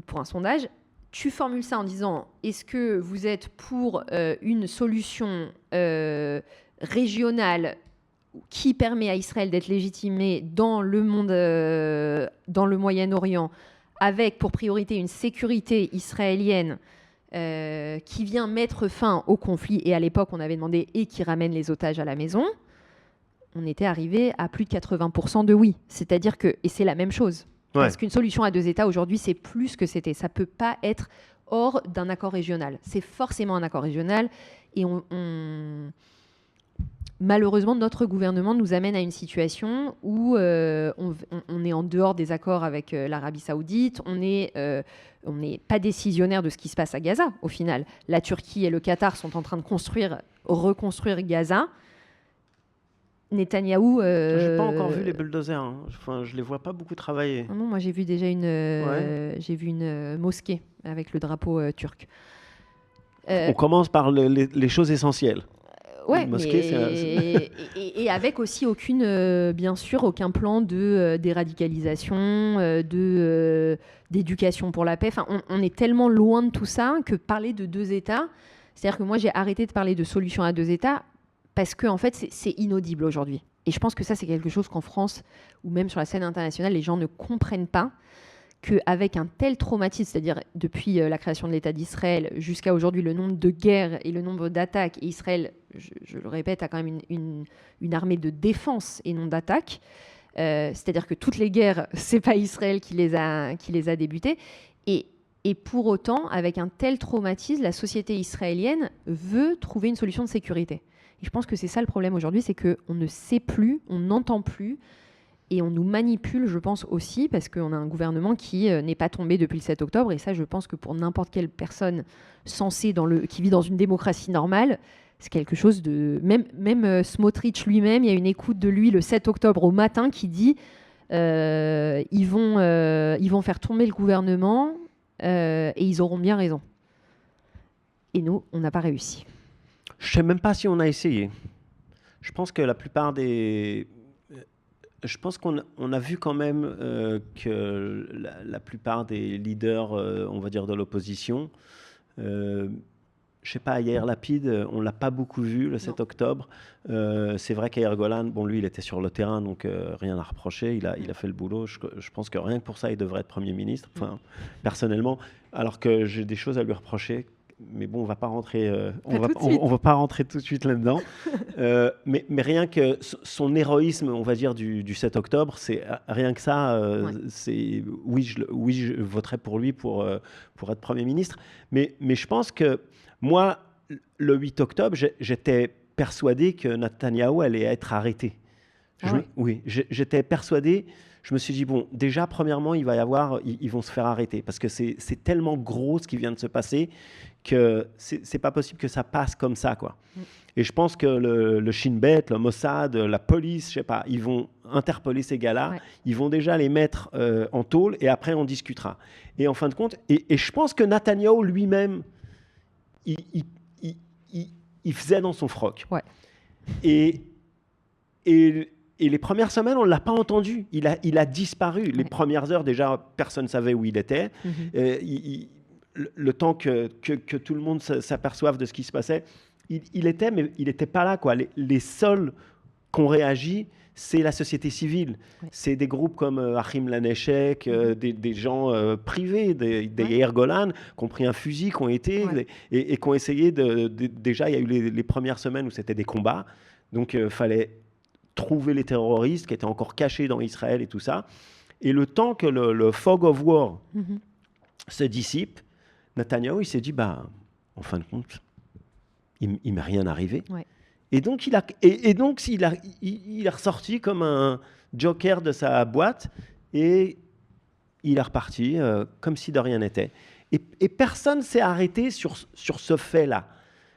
pour un sondage. Tu formules ça en disant, est-ce que vous êtes pour une solution régionale qui permet à Israël d'être légitimé dans le monde, dans le Moyen-Orient, avec pour priorité une sécurité israélienne qui vient mettre fin au conflit, et à l'époque on avait demandé et qui ramène les otages à la maison, on était arrivé à plus de 80% de oui. C'est-à-dire que, et c'est la même chose, parce qu'une solution à deux États aujourd'hui c'est plus que c'était. Ça ne peut pas être hors d'un accord régional. C'est forcément un accord régional, et malheureusement, notre gouvernement nous amène à une situation où on est en dehors des accords avec l'Arabie Saoudite, on n'est pas décisionnaire de ce qui se passe à Gaza, au final. La Turquie et le Qatar sont en train de reconstruire Gaza. Netanyahou... Je n'ai pas encore vu les bulldozers. Hein. Enfin, je ne les vois pas beaucoup travailler. Non, moi, j'ai vu déjà j'ai vu une mosquée avec le drapeau turc. On commence par les choses essentielles. Ouais, et avec aussi bien sûr, aucun plan de déradicalisation, d'éducation pour la paix. Enfin, on est tellement loin de tout ça que parler de deux États, c'est-à-dire que moi j'ai arrêté de parler de solution à deux États parce que en fait c'est inaudible aujourd'hui. Et je pense que ça c'est quelque chose qu'en France ou même sur la scène internationale les gens ne comprennent pas. Qu'avec un tel traumatisme, c'est-à-dire depuis la création de l'État d'Israël jusqu'à aujourd'hui, le nombre de guerres et le nombre d'attaques, et Israël, je le répète, a quand même une armée de défense et non d'attaque, c'est-à-dire que toutes les guerres, c'est pas Israël qui les a débutées, et pour autant, avec un tel traumatisme, la société israélienne veut trouver une solution de sécurité. Et je pense que c'est ça le problème aujourd'hui, c'est qu'on ne sait plus, on n'entend plus, et on nous manipule, je pense aussi, parce qu'on a un gouvernement qui n'est pas tombé depuis le 7 octobre. Et ça, je pense que pour n'importe quelle personne sensée qui vit dans une démocratie normale, c'est quelque chose de... Même Smotrich lui-même, il y a une écoute de lui le 7 octobre au matin qui dit ils vont faire tomber le gouvernement et ils auront bien raison. Et nous, on n'a pas réussi. Je ne sais même pas si on a essayé. Je pense que la plupart des... Je pense qu'on a vu quand même que la plupart des leaders, on va dire, de l'opposition, je ne sais pas, Yair Lapid, on ne l'a pas beaucoup vu le 7 octobre. C'est vrai qu'Yair Golan, bon, lui, il était sur le terrain, donc rien à reprocher. Il a fait le boulot. Je pense que rien que pour ça, il devrait être Premier ministre, personnellement, alors que j'ai des choses à lui reprocher. Mais bon, on va pas rentrer, on va pas rentrer tout de suite là-dedans. Mais rien que son héroïsme, on va dire du 7 octobre, c'est rien que ça. C'est oui, je voterai pour lui pour être Premier ministre. Mais je pense que moi, le 8 octobre, j'étais persuadé que Netanyahou allait être arrêté. Oui, j'étais persuadé. Je me suis dit, bon, déjà, premièrement, ils vont se faire arrêter parce que c'est tellement gros ce qui vient de se passer que c'est pas possible que ça passe comme ça, quoi. Et je pense que le Shin Bet, le Mossad, la police, je sais pas, ils vont interpeller ces gars-là, ils vont déjà les mettre en tôle et après on discutera. Et en fin de compte, et je pense que Netanyahou lui-même, il il faisait dans son froc. Ouais. Et les premières semaines, on ne l'a pas entendu. Il a disparu. Les premières heures, déjà, personne ne savait où il était. Le temps que tout le monde s'aperçoive de ce qui se passait, il était, mais il n'était pas là, quoi. Les seuls qui ont réagi, c'est la société civile. C'est des groupes comme Achim Laneshek, des gens privés, des Yair Golan, qui ont pris un fusil, qui ont été, et qui ont essayé déjà, il y a eu les premières semaines où c'était des combats. Donc, il fallait trouver les terroristes qui étaient encore cachés dans Israël et tout ça. Et le temps que le fog of war se dissipe, Netanyahou, il s'est dit, en fin de compte, il ne m'est rien arrivé. Ouais. Et donc, il est ressorti comme un joker de sa boîte et il est reparti comme si de rien n'était. Et personne ne s'est arrêté sur ce fait-là.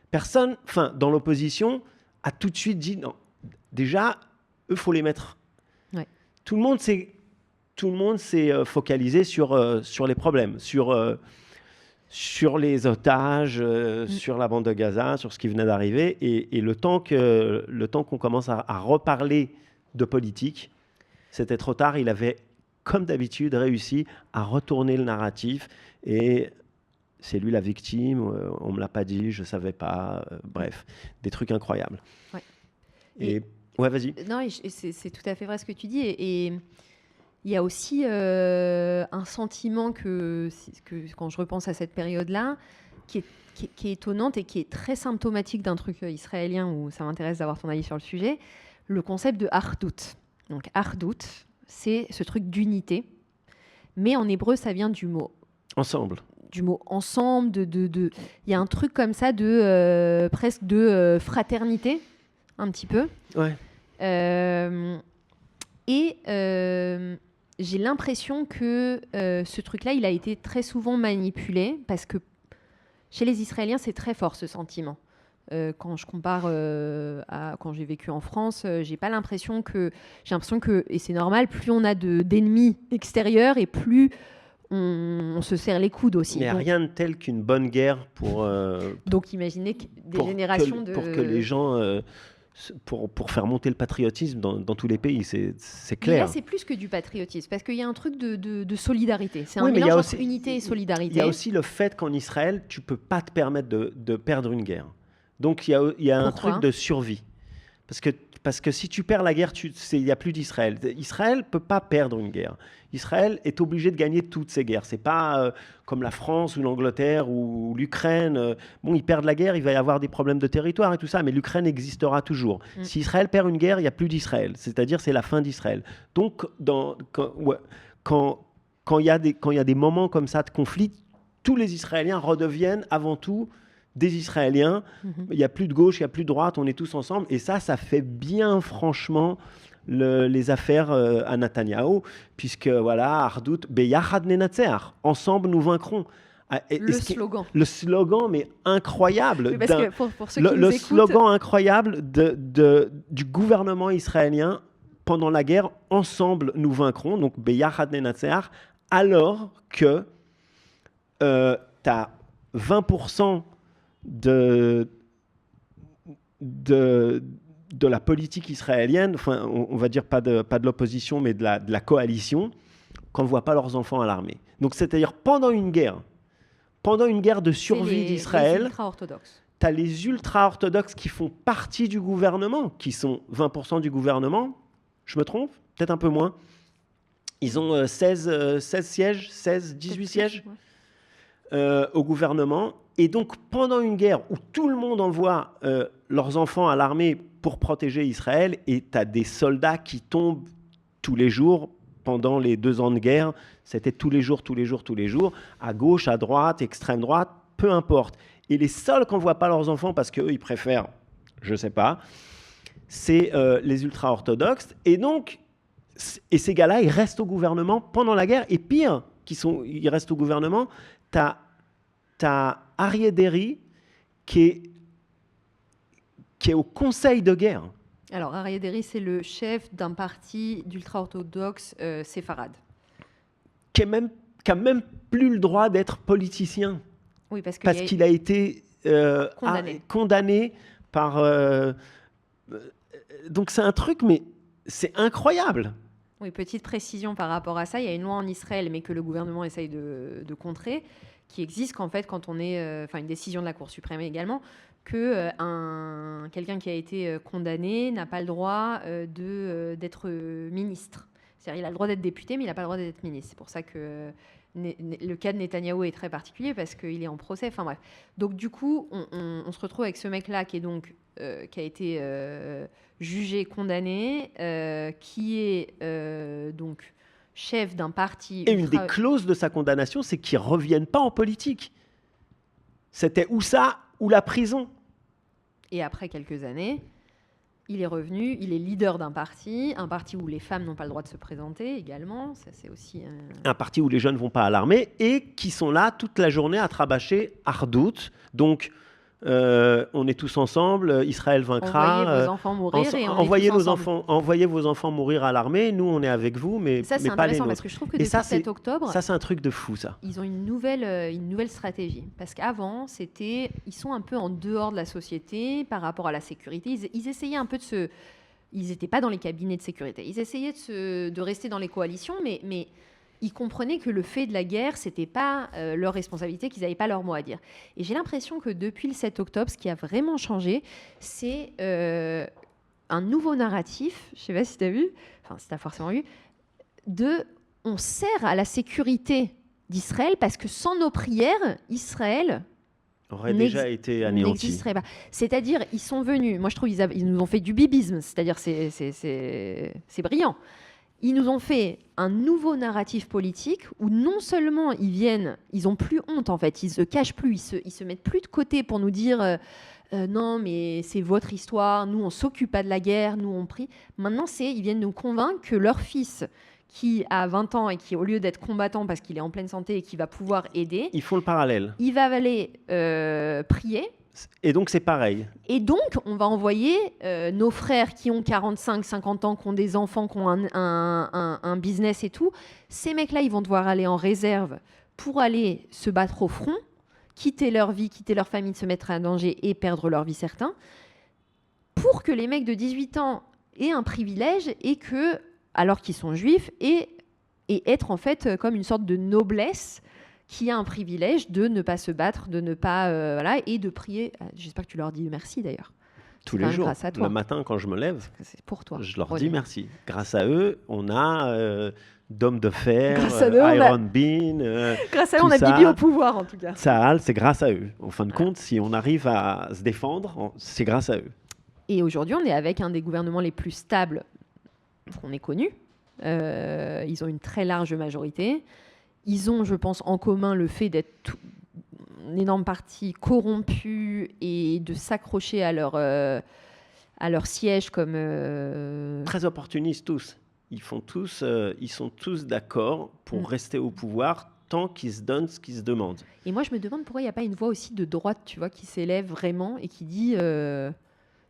Personne, dans l'opposition, a tout de suite dit, non, déjà, eux, il faut les mettre. Ouais. Tout le monde s'est focalisé sur les problèmes, sur les otages, sur la bande de Gaza, sur ce qui venait d'arriver. Et le temps qu'on commence à reparler de politique, c'était trop tard. Il avait, comme d'habitude, réussi à retourner le narratif. Et c'est lui la victime, on ne me l'a pas dit, je ne savais pas. Bref, des trucs incroyables. Ouais. Et ouais, vas-y. Non, c'est tout à fait vrai ce que tu dis. Et il y a aussi un sentiment que quand je repense à cette période-là, qui est étonnante et qui est très symptomatique d'un truc israélien où ça m'intéresse d'avoir ton avis sur le sujet, le concept de Achdout. Donc Achdout, c'est ce truc d'unité, mais en hébreu, ça vient du mot ensemble. Du mot ensemble, il y a un truc comme ça de presque de fraternité, un petit peu. Ouais. J'ai l'impression que ce truc-là, il a été très souvent manipulé parce que chez les Israéliens, c'est très fort ce sentiment. Quand je compare à quand j'ai vécu en France, j'ai l'impression que, et c'est normal, plus on a d'ennemis extérieurs et plus on se serre les coudes aussi. Il n'y a rien de tel qu'une bonne guerre pour... donc imaginez des générations pour que les gens... Pour faire monter le patriotisme dans tous les pays, c'est clair. Mais là, c'est plus que du patriotisme, parce qu'il y a un truc de solidarité. C'est un mélange entre unité et solidarité. Il y a aussi le fait qu'en Israël, tu ne peux pas te permettre de perdre une guerre. Donc, il y a un truc de survie. Parce que si tu perds la guerre, il n'y a plus d'Israël. Israël ne peut pas perdre une guerre. Israël est obligé de gagner toutes ces guerres. Ce n'est pas comme la France ou l'Angleterre ou l'Ukraine. Bon, ils perdent la guerre, il va y avoir des problèmes de territoire et tout ça, mais l'Ukraine existera toujours. Si Israël perd une guerre, il n'y a plus d'Israël. C'est-à-dire, c'est la fin d'Israël. Donc, quand il y a des moments comme ça de conflit, tous les Israéliens redeviennent avant tout des Israéliens. Il n'y a plus de gauche, il n'y a plus de droite, on est tous ensemble. Et ça fait bien franchement les affaires à Netanyahou, puisque voilà, Ardout, Beyachad Nenatzer, ensemble nous vaincrons. Le slogan, mais incroyable. Oui, parce que pour ceux qui le slogan incroyable du gouvernement israélien pendant la guerre, ensemble nous vaincrons, donc Beyachad Nenatzer, alors que tu as 20% de la politique israélienne, enfin, on va dire pas de l'opposition, mais de la coalition, qu'on ne voit pas leurs enfants à l'armée. Donc, c'est-à-dire pendant une guerre de survie d'Israël, tu as les ultra-orthodoxes qui font partie du gouvernement, qui sont 20% du gouvernement, je me trompe, peut-être un peu moins. Ils ont 16 sièges, 18 sièges au gouvernement. Et donc, pendant une guerre où tout le monde envoie leurs enfants à l'armée pour protéger Israël, et tu as des soldats qui tombent tous les jours, pendant les 2 ans de guerre, c'était tous les jours, à gauche, à droite, extrême droite, peu importe. Et les seuls qui n'envoient pas leurs enfants, parce qu'eux, ils préfèrent, je ne sais pas, c'est les ultra-orthodoxes. Et donc, ces gars-là, ils restent au gouvernement pendant la guerre. Et pire, ils restent au gouvernement, tu as Aryeh Deri qui est au conseil de guerre. Alors, Aryeh Deri, c'est le chef d'un parti d'ultra-orthodoxes séfarades. Qui a même plus le droit d'être politicien. Oui, parce qu'il a été condamné Donc c'est un truc, mais c'est incroyable. Oui, petite précision par rapport à ça, il y a une loi en Israël, mais que le gouvernement essaye de contrer, qui existe qu'en fait, quand on est, une décision de la Cour suprême également, que quelqu'un qui a été condamné n'a pas le droit d'être ministre. C'est-à-dire, il a le droit d'être député, mais il n'a pas le droit d'être ministre. C'est pour ça que le cas de Netanyahou est très particulier, parce qu'il est en procès. Enfin bref. Donc du coup, on se retrouve avec ce mec-là qui est donc qui a été jugé, condamné, qui est donc chef d'un parti. Et une des clauses de sa condamnation, c'est qu'il ne revienne pas en politique. C'était ou ça, ou la prison. Et après quelques années, il est revenu, il est leader d'un parti, un parti où les femmes n'ont pas le droit de se présenter également. Ça, c'est aussi un parti où les jeunes ne vont pas à l'armée et qui sont là toute la journée à rabâcher Ardout. Donc, on est tous ensemble, Israël vaincra. Envoyez vos enfants mourir envoyez vos enfants mourir à l'armée, nous on est avec vous, mais ça, c'est mais pas les intéressant nôtres. Parce que je trouve que depuis 7 octobre, ça c'est un truc de fou, ça. Ils ont une nouvelle stratégie. Parce qu'avant, ils sont un peu en dehors de la société par rapport à la sécurité. Ils essayaient un peu ils n'étaient pas dans les cabinets de sécurité. Ils essayaient de rester dans les coalitions, mais ils comprenaient que le fait de la guerre, ce n'était pas leur responsabilité, qu'ils n'avaient pas leur mot à dire. Et j'ai l'impression que depuis le 7 octobre, ce qui a vraiment changé, c'est un nouveau narratif, je ne sais pas si tu as vu, enfin si tu as forcément vu, on sert à la sécurité d'Israël parce que sans nos prières, Israël aurait déjà été anéanti. N'existerait pas. C'est-à-dire, ils sont venus, moi je trouve ils nous ont fait du bibisme, c'est-à-dire c'est brillant. Ils nous ont fait un nouveau narratif politique où non seulement ils ont plus honte en fait, ils se cachent plus, ils se mettent plus de côté pour nous dire non mais c'est votre histoire, nous on s'occupe pas de la guerre, nous on prie. Maintenant ils viennent nous convaincre que leur fils qui a 20 ans et qui au lieu d'être combattant parce qu'il est en pleine santé et qui va pouvoir aider, ils font le parallèle. Il va aller prier. Et donc, c'est pareil. Et donc, on va envoyer nos frères qui ont 45, 50 ans, qui ont des enfants, qui ont un business et tout. Ces mecs-là, ils vont devoir aller en réserve pour aller se battre au front, quitter leur vie, quitter leur famille, se mettre en danger et perdre leur vie, certains, pour que les mecs de 18 ans aient un privilège et que, alors qu'ils sont juifs, et être en fait comme une sorte de noblesse qui a un privilège de ne pas se battre, de ne pas et de prier. J'espère que tu leur dis merci d'ailleurs. Tous les jours, le matin quand je me lève, c'est pour toi. Je leur dis merci. Grâce à eux, on a d'hommes de fer, eux, Iron Bean. Grâce à eux, on a Bibi au pouvoir en tout cas. Tsahal, c'est grâce à eux. En fin de compte, si on arrive à se défendre, c'est grâce à eux. Et aujourd'hui, on est avec un des gouvernements les plus stables qu'on ait connu. Ils ont une très large majorité. Ils ont, je pense, en commun le fait d'être une énorme partie corrompue et de s'accrocher à leur siège comme... Très opportunistes tous. Ils sont tous d'accord pour rester au pouvoir tant qu'ils se donnent ce qu'ils se demandent. Et moi, je me demande pourquoi il n'y a pas une voix aussi de droite, tu vois, qui s'élève vraiment et qui dit...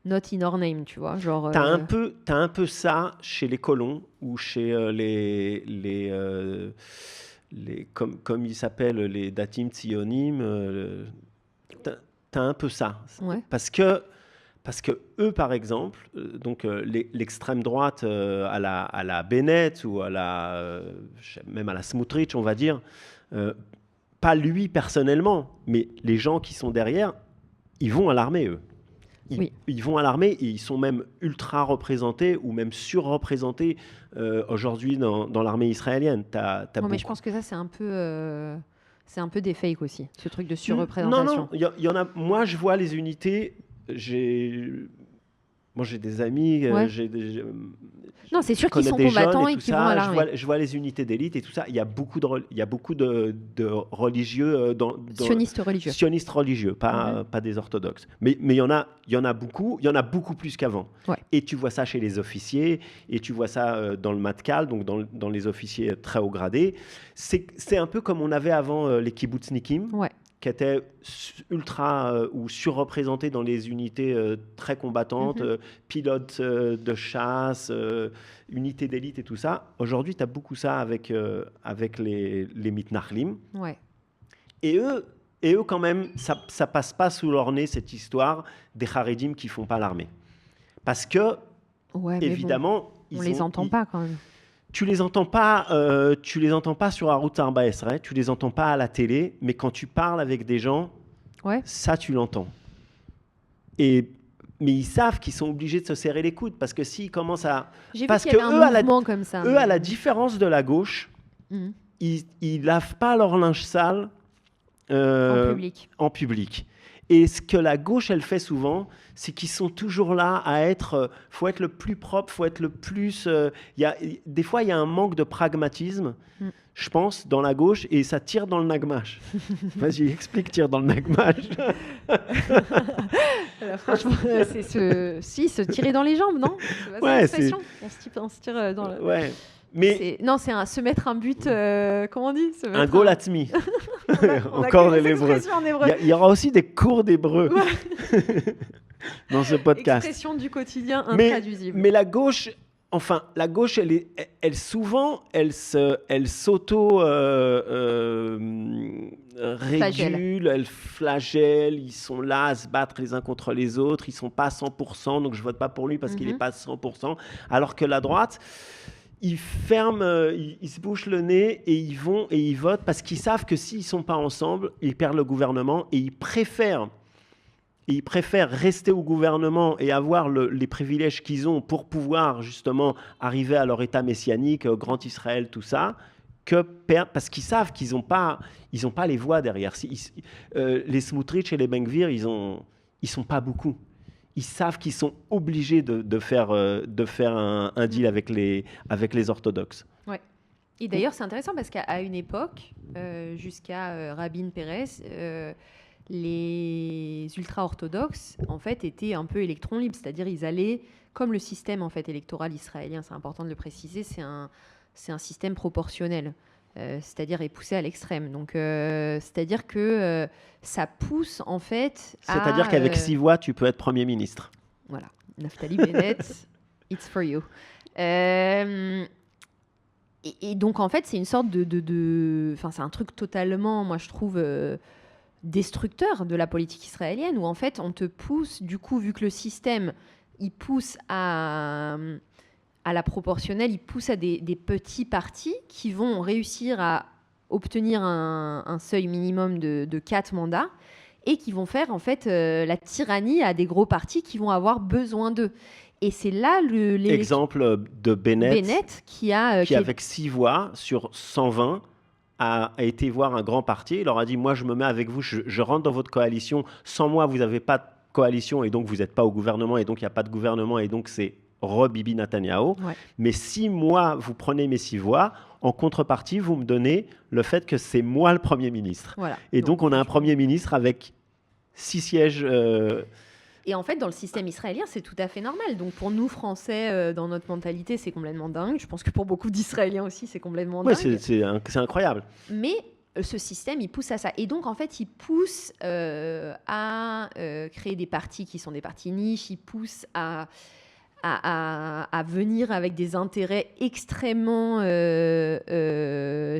Not in our name, tu vois, genre. T'as un peu ça chez les colons ou chez comme ils s'appellent les datim tzionim. T'as un peu ça, ouais. parce que eux, par exemple, donc l'extrême droite à la Bennett ou même à la Smotrich, on va dire, pas lui personnellement, mais les gens qui sont derrière, ils vont à l'armée, eux. Ils vont à l'armée et ils sont même ultra représentés ou même surreprésentés aujourd'hui dans l'armée israélienne. Mais je pense que ça, c'est un peu des fakes aussi, ce truc de surreprésentation. Non, il y en a. Moi, je vois les unités. J'ai des amis. Non, c'est sûr qu'ils sont combattants et qu'ils vont à l'armée. Je vois les unités d'élite et tout ça. Il y a beaucoup de religieux, sionistes religieux, pas des orthodoxes. Mais il y en a beaucoup. Il y en a beaucoup plus qu'avant. Ouais. Et tu vois ça chez les officiers, et tu vois ça dans le Matkal, donc dans les officiers très haut gradés. C'est un peu comme on avait avant les kibbutznikim. Ouais. Qui étaient ultra ou surreprésentés dans les unités très combattantes, pilotes de chasse, unités d'élite et tout ça. Aujourd'hui, tu as beaucoup ça avec les mitnachlim. Ouais. Et eux, Et eux, quand même, ça passe pas sous leur nez, cette histoire des Haredim qui font pas l'armée. Parce que, évidemment... Bon, on les entend pas, quand même. Tu les entends pas sur Arutz Arba Esrei, tu les entends pas à la télé, mais quand tu parles avec des gens, ça, tu l'entends. Mais ils savent qu'ils sont obligés de se serrer les coudes, parce que s'ils commencent à... Parce que eux, comme ça, à la différence de la gauche, ils lavent pas leur linge sale en public. Et ce que la gauche, elle fait souvent, c'est qu'ils sont toujours là à être... faut être le plus propre, faut être le plus... des fois, il y a un manque de pragmatisme, je pense, dans la gauche, et ça tire dans le nagmash. Vas-y, explique, tire dans le nagmash. Franchement, c'est se tirer dans les jambes, non? C'est on se tire dans le... Ouais. Mais c'est se mettre un but, comment on dit? Un goal at me. Encore de l'hébreu. Il y aura aussi des cours d'hébreu dans ce podcast. Expression du quotidien intraduisible. Mais la gauche, elle s'auto-régule, elle flagelle, ils sont là à se battre les uns contre les autres, ils sont pas à 100%, donc je vote pas pour lui parce qu'il est pas à 100%, alors que la droite... Ils ferment, ils se bouchent le nez et ils vont et ils votent parce qu'ils savent que s'ils ne sont pas ensemble, ils perdent le gouvernement et ils préfèrent rester au gouvernement et avoir les privilèges qu'ils ont pour pouvoir justement arriver à leur état messianique, Grand Israël, tout ça, que perdre, parce qu'ils savent qu'ils n'ont pas les voix derrière. Les Smotrich et les Ben Gvir, ils sont pas beaucoup. Ils savent qu'ils sont obligés de faire un deal avec les orthodoxes. Ouais. Et d'ailleurs, c'est intéressant parce qu'à une époque, jusqu'à Rabin Pérez, les ultra-orthodoxes, en fait, étaient un peu électrons libres. C'est-à-dire, ils allaient, comme le système en fait, électoral israélien, c'est important de le préciser, c'est un système proportionnel. C'est-à-dire est poussé à l'extrême. Donc, c'est-à-dire que ça pousse en fait C'est-à-dire qu'avec 6 voix, tu peux être Premier ministre. Voilà. Naftali Bennett, it's for you. Et donc, en fait, c'est une sorte Enfin, c'est un truc totalement, moi, je trouve, destructeur de la politique israélienne, où en fait, on te pousse, du coup, vu que le système, il pousse à la proportionnelle, il pousse à des petits partis qui vont réussir à obtenir un seuil minimum de 4 mandats et qui vont faire en fait la tyrannie à des gros partis qui vont avoir besoin d'eux. Et c'est là l'exemple de Bennett qui avec 6 voix sur 120 a été voir un grand parti. Il leur a dit, moi je me mets avec vous, je rentre dans votre coalition. Sans moi, vous n'avez pas de coalition et donc vous n'êtes pas au gouvernement et donc il n'y a pas de gouvernement et donc c'est Bibi Netanyahu. Ouais. Mais si moi, vous prenez mes 6 voix, en contrepartie, vous me donnez le fait que c'est moi le Premier ministre. Voilà. Et donc on a un Premier ministre avec 6 sièges... Et en fait, dans le système israélien, c'est tout à fait normal. Donc pour nous, Français, dans notre mentalité, c'est complètement dingue. Je pense que pour beaucoup d'Israéliens aussi, c'est complètement dingue. Oui, c'est incroyable. Mais ce système, il pousse à ça. Et donc, en fait, il pousse à créer des partis qui sont des partis niches. Il pousse à venir avec des intérêts extrêmement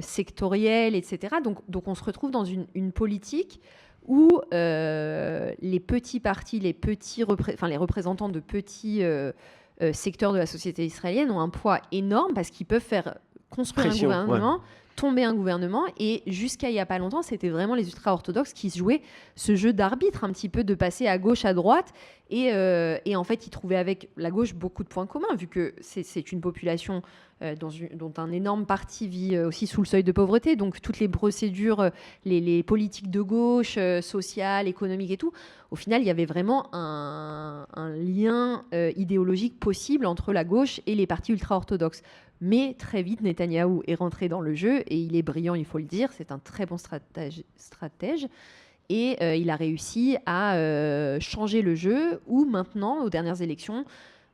sectoriels, etc. Donc on se retrouve dans une politique où les petits partis, les représentants de petits secteurs de la société israélienne ont un poids énorme parce qu'ils peuvent faire construire un gouvernement, tomber un gouvernement. Et jusqu'à il n'y a pas longtemps, c'était vraiment les ultra-orthodoxes qui jouaient ce jeu d'arbitre, un petit peu de passer à gauche, à droite. Et en fait, ils trouvaient avec la gauche beaucoup de points communs, vu que c'est une population dont un énorme parti vit aussi sous le seuil de pauvreté. Donc, toutes les procédures, les politiques de gauche, sociales, économiques et tout, au final, il y avait vraiment un lien idéologique possible entre la gauche et les partis ultra-orthodoxes. Mais très vite, Netanyahou est rentré dans le jeu et il est brillant, il faut le dire. C'est un très bon stratège. Et il a réussi à changer le jeu où maintenant, aux dernières élections,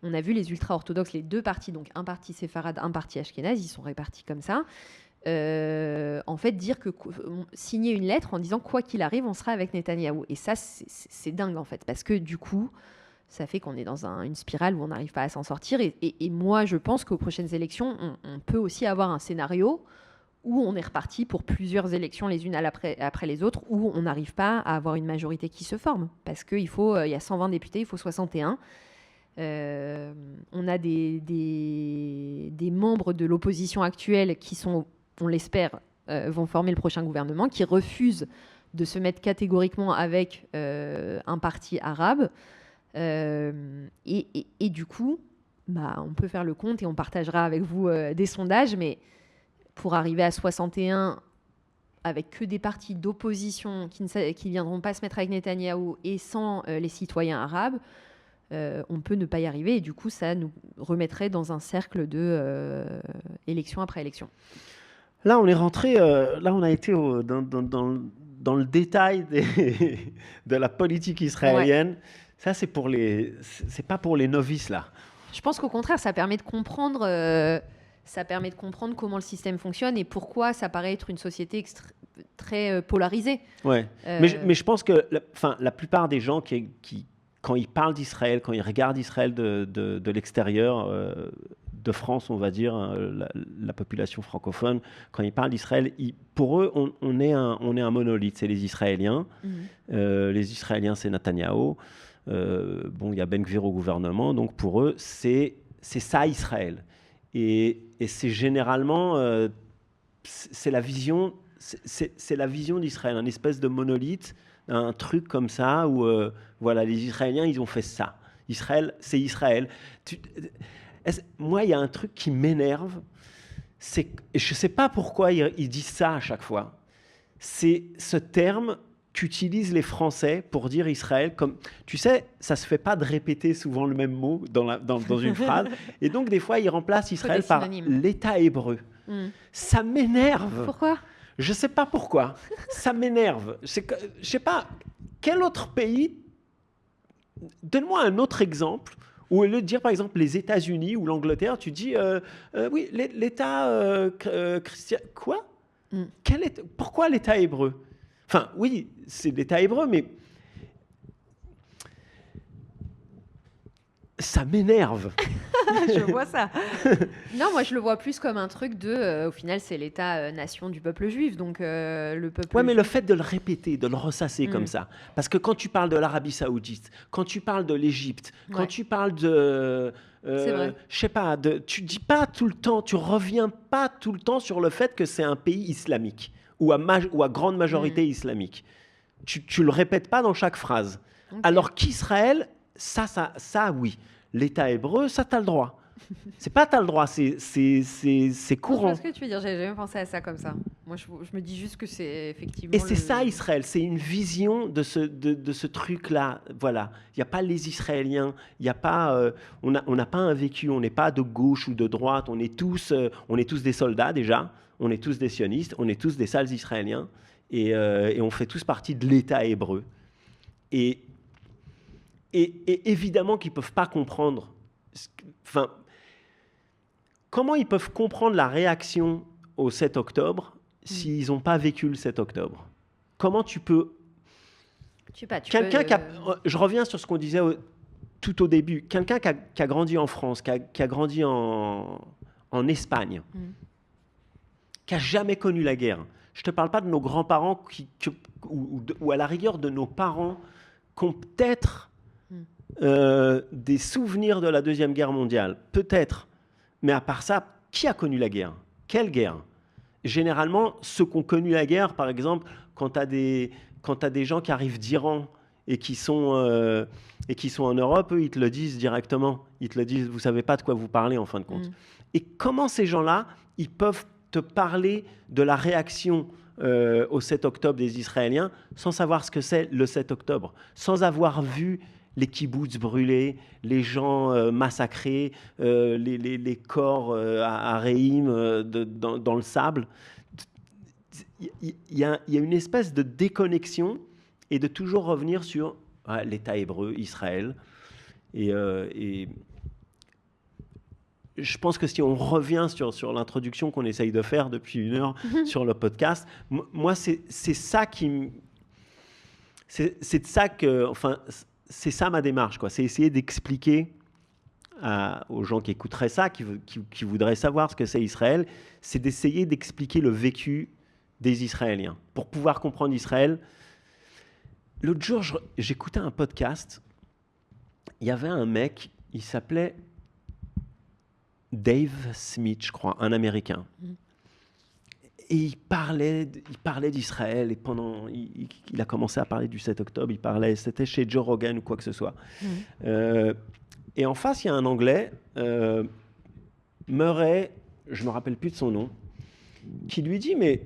on a vu les ultra-orthodoxes, les 2 partis, donc un parti séfarade, un parti ashkénaze, ils sont répartis comme ça, en fait dire signer une lettre en disant quoi qu'il arrive, on sera avec Netanyahou. Et ça, c'est dingue en fait, parce que du coup, ça fait qu'on est dans une spirale où on n'arrive pas à s'en sortir. Et moi, je pense qu'aux prochaines élections, on peut aussi avoir un scénario où on est reparti pour plusieurs élections les unes après les autres, où on n'arrive pas à avoir une majorité qui se forme. Parce qu'il y a 120 députés, il faut 61. On a des membres de l'opposition actuelle qui sont, on l'espère, vont former le prochain gouvernement, qui refusent de se mettre catégoriquement avec un parti arabe. Et du coup, on peut faire le compte et on partagera avec vous des sondages, mais pour arriver à 61 avec que des partis d'opposition qui ne viendront pas se mettre avec Netanyahou et sans les citoyens arabes, on peut ne pas y arriver. Et du coup, ça nous remettrait dans un cercle de élection après élection. Là, on est rentré, là, on a été dans le détail de la politique israélienne. Ouais. Ça, c'est pas pour les novices, là. Je pense qu'au contraire, ça permet de comprendre comment le système fonctionne et pourquoi ça paraît être une société très polarisée. Ouais. Mais je pense que la plupart des gens qui, quand ils parlent d'Israël, quand ils regardent Israël de l'extérieur, de France, on va dire, la population francophone, quand ils parlent d'Israël, pour eux, on est un monolithe. C'est les Israéliens. Les Israéliens, c'est Netanyahou. Il y a Ben Gvir au gouvernement. Donc, pour eux, c'est ça, Israël. Et c'est généralement... c'est la vision d'Israël, une espèce de monolithe, un truc comme ça où les Israéliens, ils ont fait ça. Israël, c'est Israël. Moi, il y a un truc qui m'énerve, je ne sais pas pourquoi ils disent ça à chaque fois. C'est ce terme qu'utilisent les Français pour dire Israël. Comme, tu sais, ça ne se fait pas de répéter souvent le même mot dans une phrase. Et donc, des fois, ils remplacent Israël par l'État hébreu. Ça m'énerve. Pourquoi ? Je ne sais pas pourquoi. Ça m'énerve. Je ne sais pas, quel autre pays... Donne-moi un autre exemple où, au lieu de dire, par exemple, les États-Unis ou l'Angleterre, tu dis, oui, l'État chrétien... Quoi ? Pourquoi l'État hébreu ? Enfin, oui, c'est l'État hébreu, mais... Ça m'énerve. Je vois ça. Non, moi je le vois plus comme un truc au final, c'est l'État-nation du peuple juif. Donc le peuple. Ouais, mais le fait de le répéter, de le ressasser comme ça, parce que quand tu parles de l'Arabie Saoudite, quand tu parles de l'Égypte, quand tu parles de, je sais pas, tu dis pas tout le temps, tu reviens pas tout le temps sur le fait que c'est un pays islamique ou à grande majorité islamique. Tu le répètes pas dans chaque phrase. Okay. Alors qu'Israël, ça, oui. L'État hébreu, ça, t'as le droit. C'est pas t'as le droit, c'est courant. Je sais ce que tu veux dire, j'ai jamais pensé à ça comme ça. Moi, je me dis juste que c'est effectivement... Et c'est ça, Israël, c'est une vision de ce truc-là. Voilà, il n'y a pas les Israéliens, il y a pas, on n'a pas un vécu, on n'est pas de gauche ou de droite, on est tous des soldats déjà, on est tous des sionistes, on est tous des sales Israéliens, et on fait tous partie de l'État hébreu. Et évidemment qu'ils ne peuvent pas comprendre. Enfin, comment ils peuvent comprendre la réaction au 7 octobre s'ils n'ont pas vécu le 7 octobre ? Comment tu peux... Je reviens sur ce qu'on disait tout au début. Quelqu'un qui a grandi en France, qui a grandi en Espagne, qui n'a jamais connu la guerre. Je ne te parle pas de nos grands-parents ou à la rigueur de nos parents qui ont peut-être... des souvenirs de la Deuxième Guerre mondiale, peut-être, mais à part ça, qui a connu la guerre ? Quelle guerre ? Généralement, ceux qui ont connu la guerre, par exemple, quand tu as des gens qui arrivent d'Iran et qui sont en Europe, eux, ils te le disent directement. Ils te le disent, vous ne savez pas de quoi vous parlez, en fin de compte. Et comment ces gens-là, ils peuvent te parler de la réaction au 7 octobre des Israéliens sans savoir ce que c'est le 7 octobre, sans avoir vu les kibboutz brûlés, les gens massacrés, les corps à Reim dans le sable. Il y a une espèce de déconnexion et de toujours revenir sur l'État hébreu, Israël. Et je pense que si on revient sur l'introduction qu'on essaye de faire depuis 1 heure sur le podcast, moi, c'est ça qui... C'est de ça que... Enfin, c'est ça ma démarche, quoi. C'est essayer d'expliquer aux gens qui écouteraient ça, qui voudraient savoir ce que c'est Israël, c'est d'essayer d'expliquer le vécu des Israéliens. Pour pouvoir comprendre Israël, l'autre jour, j'écoutais un podcast, il y avait un mec, il s'appelait Dave Smith, je crois, un Américain. Et il parlait d'Israël, et il a commencé à parler du 7 octobre, c'était chez Joe Rogan ou quoi que ce soit. Et en face, il y a un Anglais, Murray, je ne me rappelle plus de son nom, qui lui dit, mais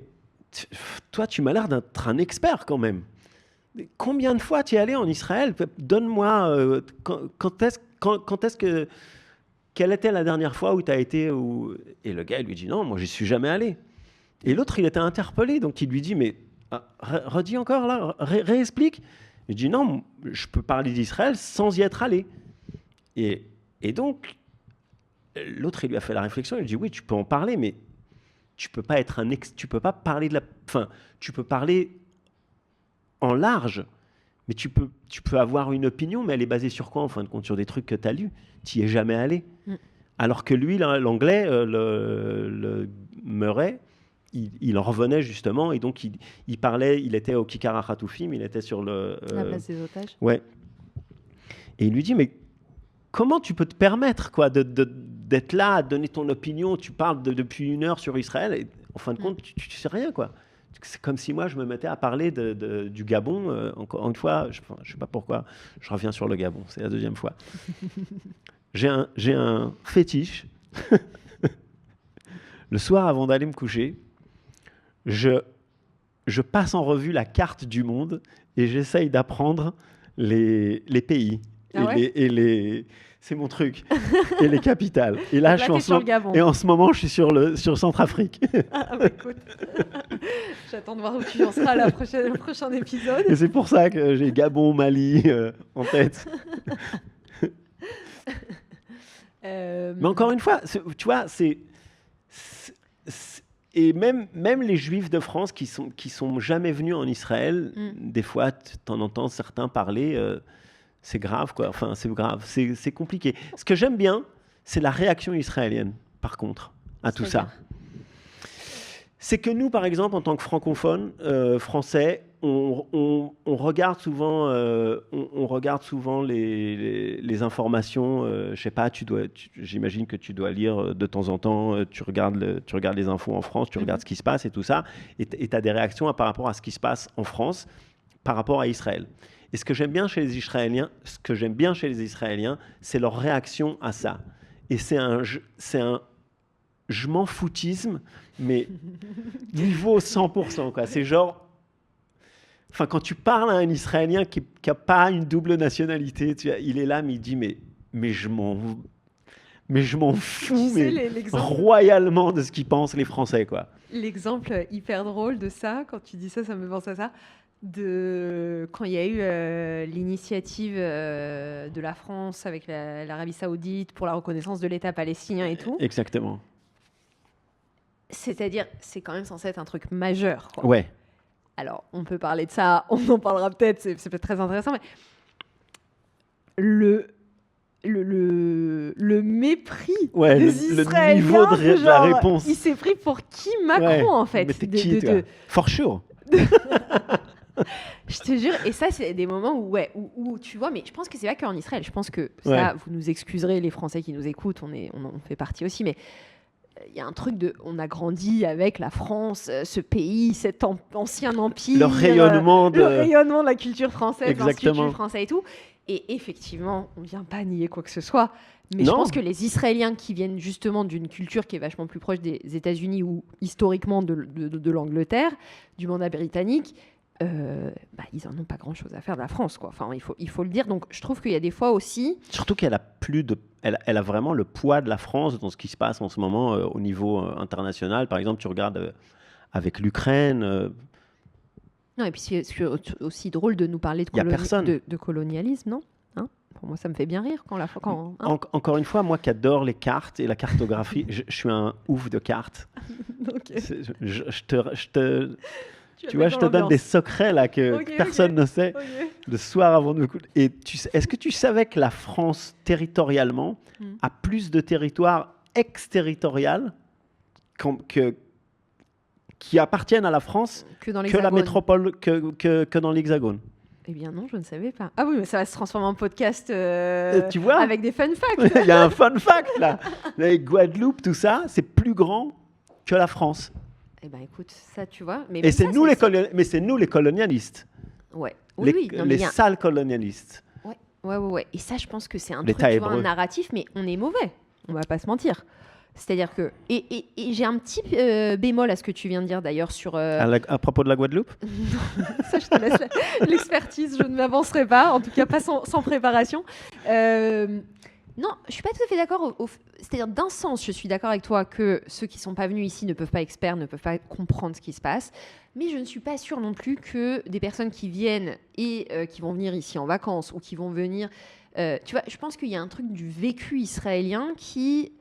toi, tu m'as l'air d'être un expert quand même. Combien de fois tu es allé en Israël? Donne-moi, quelle était la dernière fois où tu as été Et le gars, il lui dit, non, moi, je n'y suis jamais allé. Et l'autre, il était interpellé, donc il lui dit, mais redis encore là, réexplique. Il dit, non, je peux parler d'Israël sans y être allé. Et donc, l'autre, il lui a fait la réflexion, il lui dit, oui, tu peux en parler, mais tu peux pas être tu peux pas parler tu peux parler en large, mais tu peux avoir une opinion, mais elle est basée sur quoi, en fin de compte? Sur des trucs que tu as lus, tu n'y es jamais allé. Alors que lui, l'anglais, le Murray, il en revenait justement, et donc il parlait, il était au Kikar HaChatoufim, il était sur la place des otages. Ouais. Et il lui dit, mais comment tu peux te permettre d'être là, à donner ton opinion? Tu parles depuis 1 heure sur Israël, et en fin de compte, tu sais rien, quoi. C'est comme si moi, je me mettais à parler du Gabon. Encore une fois, je ne sais pas pourquoi, je reviens sur le Gabon, c'est la 2e fois. J'ai un fétiche. Le soir, avant d'aller me coucher, je passe en revue la carte du monde et j'essaye d'apprendre les pays. C'est mon truc. Et les capitales. Et là, je suis en ce moment, je suis sur Centrafrique. Écoute. J'attends de voir où tu en seras le prochain épisode. Et c'est pour ça que j'ai Gabon, Mali en tête. Mais encore une fois, tu vois, et même les Juifs de France qui sont jamais venus en Israël, des fois, tu en entends certains parler. C'est grave, quoi. Enfin, c'est grave. C'est compliqué. Ce que j'aime bien, c'est la réaction israélienne, par contre, à tout ça. C'est que nous, par exemple, en tant que francophones, français, on regarde souvent, les informations. Je sais pas, j'imagine que tu dois lire de temps en temps. Tu regardes les infos en France, tu regardes ce qui se passe et tout ça, et tu as des réactions par rapport à ce qui se passe en France, par rapport à Israël. Et ce que j'aime bien chez les Israéliens, c'est leur réaction à ça. Et c'est un je m'en foutisme, mais niveau 100%, quoi. C'est genre, enfin, quand tu parles à un Israélien qui n'a pas une double nationalité, il est là, mais il dit, mais je m'en fous, royalement de ce qu'ils pensent les Français, quoi. L'exemple hyper drôle de ça, quand tu dis ça, ça me pense à ça. Quand il y a eu l'initiative de la France avec l'Arabie Saoudite pour la reconnaissance de l'État palestinien et tout. Exactement. C'est-à-dire, c'est quand même censé être un truc majeur, quoi. Ouais. Alors, on peut parler de ça, on en parlera peut-être, c'est peut-être très intéressant, mais le mépris des Israéliens, le niveau de la réponse. Il s'est pris pour qui, Macron, en fait? Mais t'es qui, toi? For sure. Je te jure, et ça, c'est des moments où tu vois, mais je pense que c'est pas qu'en Israël. Je pense que ça, vous nous excuserez, les Français qui nous écoutent, on en fait partie aussi, mais il y a un truc on a grandi avec la France, ce pays, cet ancien empire, le rayonnement de la culture française, exactement. l'Institut français et tout. Et effectivement, on vient pas nier quoi que ce soit. Mais je pense que les Israéliens qui viennent justement d'une culture qui est vachement plus proche des États-Unis ou historiquement de l'Angleterre, du mandat britannique, ils en ont pas grand-chose à faire de la France, quoi. Enfin, il faut le dire. Donc, je trouve qu'il y a des fois aussi... Surtout qu'elle a elle a vraiment le poids de la France dans ce qui se passe en ce moment au niveau international. Par exemple, tu regardes avec l'Ukraine... Non, et puis c'est aussi drôle de nous parler de colonialisme, non? Pour moi, ça me fait bien rire Encore une fois, moi qui adore les cartes et la cartographie, je suis un ouf de cartes. Okay. Tu vois, je te donne des secrets là que personne ne sait. Le soir avant de... Et est-ce que tu savais que la France, territorialement, a plus de territoires exterritorial qui appartiennent à la France que la métropole, que dans l'Hexagone. Eh bien non, je ne savais pas. Ah oui, mais ça va se transformer en podcast tu vois avec des fun facts. Il y a un fun fact là. Les Guadeloupe, tout ça, c'est plus grand que la France. Eh bien écoute, ça tu vois. Mais c'est nous, les colonialistes. Ouais. Les sales colonialistes. Ouais. Et ça, je pense que c'est un truc, tu vois, un narratif, mais on est mauvais. On va pas se mentir. C'est-à-dire que... Et j'ai un petit bémol à ce que tu viens de dire d'ailleurs sur... À propos de la Guadeloupe. Ça, je te laisse l'expertise, je ne m'avancerai pas, en tout cas pas sans préparation. Non, je suis pas tout à fait d'accord. C'est-à-dire, d'un sens, je suis d'accord avec toi que ceux qui sont pas venus ici ne peuvent pas experts, ne peuvent pas comprendre ce qui se passe. Mais je ne suis pas sûre non plus que des personnes qui viennent et qui vont venir ici en vacances ou qui vont venir... tu vois, je pense qu'il y a un truc du vécu israélien qui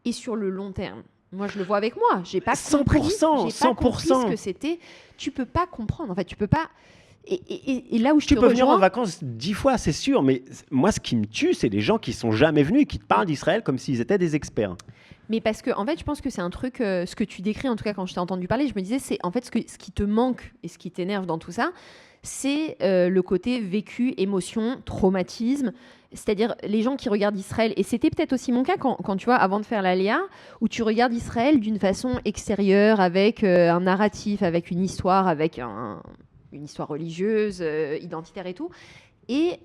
est sur le long terme. Moi, je le vois avec moi. J'ai pas compris ce que c'était. Tu peux pas comprendre. En fait, tu peux pas... Et là où je tu peux venir en vacances 10 fois, c'est sûr, mais moi, ce qui me tue, c'est les gens qui sont jamais venus et qui te parlent d'Israël comme s'ils étaient des experts. Mais parce que, en fait, je pense que c'est un truc, ce que tu décris, en tout cas, quand je t'ai entendu parler, je me disais, c'est en fait ce qui te manque et ce qui t'énerve dans tout ça, c'est le côté vécu, émotion, traumatisme. C'est-à-dire les gens qui regardent Israël, et c'était peut-être aussi mon cas quand tu vois, avant de faire l'Alia, où tu regardes Israël d'une façon extérieure, avec un narratif, avec une histoire, avec une histoire religieuse, identitaire et tout. Et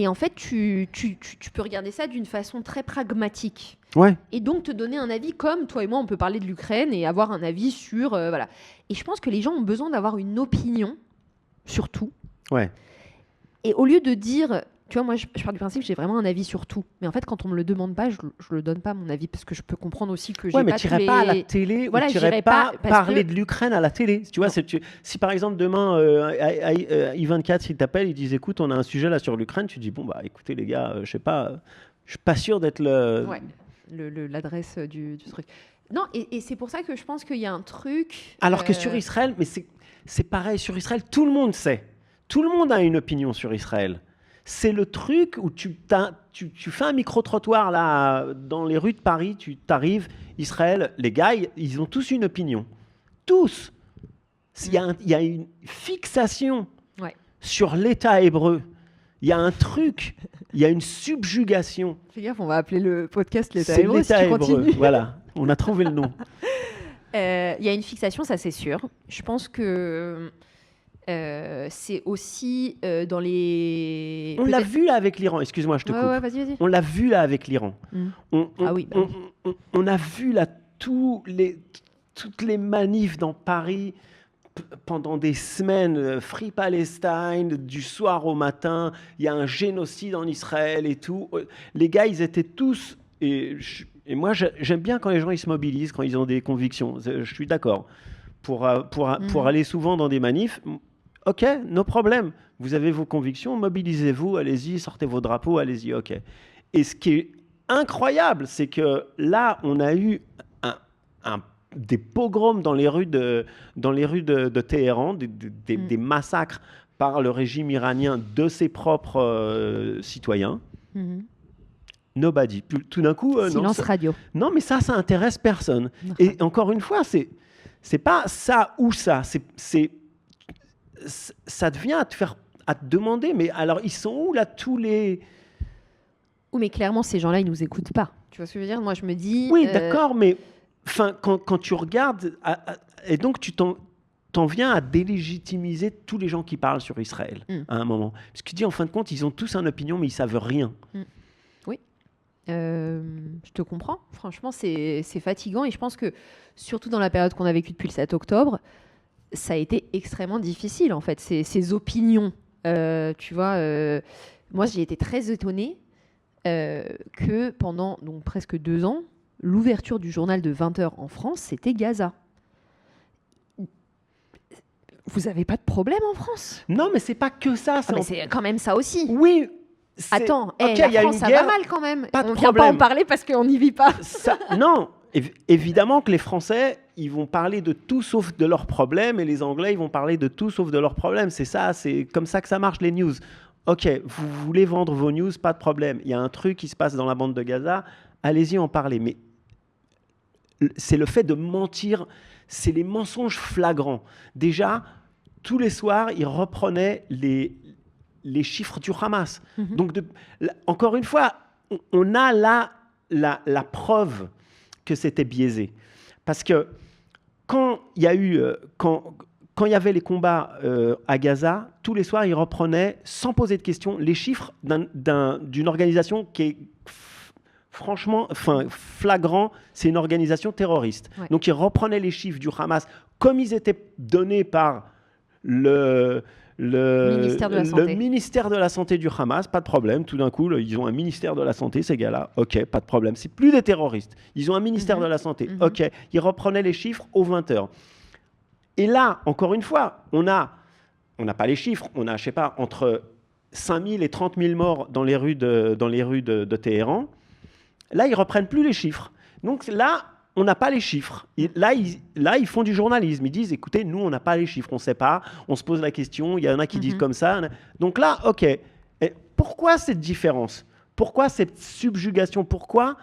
en fait, tu peux regarder ça d'une façon très pragmatique. Ouais. Et donc te donner un avis comme toi et moi, on peut parler de l'Ukraine et avoir un avis sur... voilà. Et je pense que les gens ont besoin d'avoir une opinion sur tout. Ouais. Et au lieu de dire... Tu vois, moi, je pars du principe que j'ai vraiment un avis sur tout. Mais en fait, quand on me le demande pas, je le donne pas, mon avis, parce que je peux comprendre aussi que j'ai mais tu n'irais pas à la télé, voilà, ou tu n'irais pas parler de l'Ukraine à la télé. Tu vois, si par exemple, demain, I24, il t'appelle, il dit, écoute, on a un sujet là sur l'Ukraine, tu dis, bon, bah écoutez, les gars, je sais pas, je suis pas sûr d'être le... Ouais, l'adresse du truc. Non, et c'est pour ça que je pense qu'il y a un truc... Alors que sur Israël, mais c'est pareil, sur Israël, tout le monde sait. Tout le monde a une opinion sur Israël. C'est le truc où tu fais un micro-trottoir là, dans les rues de Paris, tu t'arrives, Israël, les gars, ils ont tous une opinion. Tous. Il y a une fixation sur l'État hébreu. Il y a un truc, il y a une subjugation. Fais gaffe, on va appeler le podcast l'État hébreu si tu continues. Voilà, on a trouvé le nom. Il y a une fixation, ça c'est sûr. Je pense que... c'est aussi dans les... On l'a vu là avec l'Iran, excuse-moi, je te coupe. Ouais, vas-y. On l'a vu là avec l'Iran. On a vu là toutes les manifs dans Paris pendant des semaines, Free Palestine, du soir au matin, il y a un génocide en Israël et tout. Les gars, ils étaient tous... Et moi, j'aime bien quand les gens ils se mobilisent, quand ils ont des convictions. Je suis d'accord. Pour aller souvent dans des manifs... Ok, no problème. Vous avez vos convictions, mobilisez-vous, allez-y, sortez vos drapeaux, allez-y, ok. Et ce qui est incroyable, c'est que là, on a eu des pogroms dans les rues de Téhéran, des massacres par le régime iranien de ses propres citoyens. Nobody. Tout d'un coup... Silence radio. Non, mais ça intéresse personne. Et encore une fois, c'est pas ça ou ça, ça devient à te demander, mais alors ils sont où là tous les... Oui, mais clairement ces gens-là ils nous écoutent pas. Tu vois ce que je veux dire? Moi je me dis... Oui, d'accord, mais quand tu regardes, et donc tu t'en viens à délégitimiser tous les gens qui parlent sur Israël à un moment. Parce que tu dis en fin de compte, ils ont tous une opinion, mais ils savent rien. Oui, je te comprends. Franchement, c'est fatigant et je pense que surtout dans la période qu'on a vécue depuis le 7 octobre, ça a été extrêmement difficile, en fait, ces opinions. Tu vois, moi, j'ai été très étonnée que pendant donc, presque 2 ans, l'ouverture du journal de 20h en France, c'était Gaza. Vous n'avez pas de problème en France? Non, mais c'est pas que ça. Mais c'est quand même ça aussi. Oui. Attends, la France, ça va mal quand même. On ne vient pas en parler parce qu'on n'y vit pas. Non, évidemment que les Français, ils vont parler de tout sauf de leurs problèmes, et les Anglais, ils vont parler de tout sauf de leurs problèmes. C'est comme ça que ça marche, les news. Ok, vous voulez vendre vos news, pas de problème. Il y a un truc qui se passe dans la bande de Gaza, allez-y en parler. Mais c'est le fait de mentir, c'est les mensonges flagrants. Déjà, tous les soirs, ils reprenaient les chiffres du Hamas. Donc, encore une fois, on a là la preuve que c'était biaisé. Parce que quand il y a eu, quand il y avait les combats à Gaza, tous les soirs, ils reprenaient, sans poser de questions, les chiffres d'une organisation qui est franchement, flagrant, c'est une organisation terroriste. Ouais. Donc, ils reprenaient les chiffres du Hamas comme ils étaient donnés par le ministère de la Santé du Hamas, pas de problème. Tout d'un coup, ils ont un ministère de la Santé, ces gars-là. OK, pas de problème. C'est plus des terroristes. Ils ont un ministère de la Santé. OK. Ils reprenaient les chiffres aux 20h. Et là, encore une fois, on n'a pas les chiffres. On a, je sais pas, entre 5 000 et 30 000 morts dans les rues de Téhéran. Là, ils reprennent plus les chiffres. Donc là, on n'a pas les chiffres. Là, ils font du journalisme. Ils disent, écoutez, nous, on n'a pas les chiffres, on ne sait pas, on se pose la question, il y en a qui disent comme ça. Donc là, OK. Et pourquoi cette différence? Pourquoi cette subjugation? Pourquoi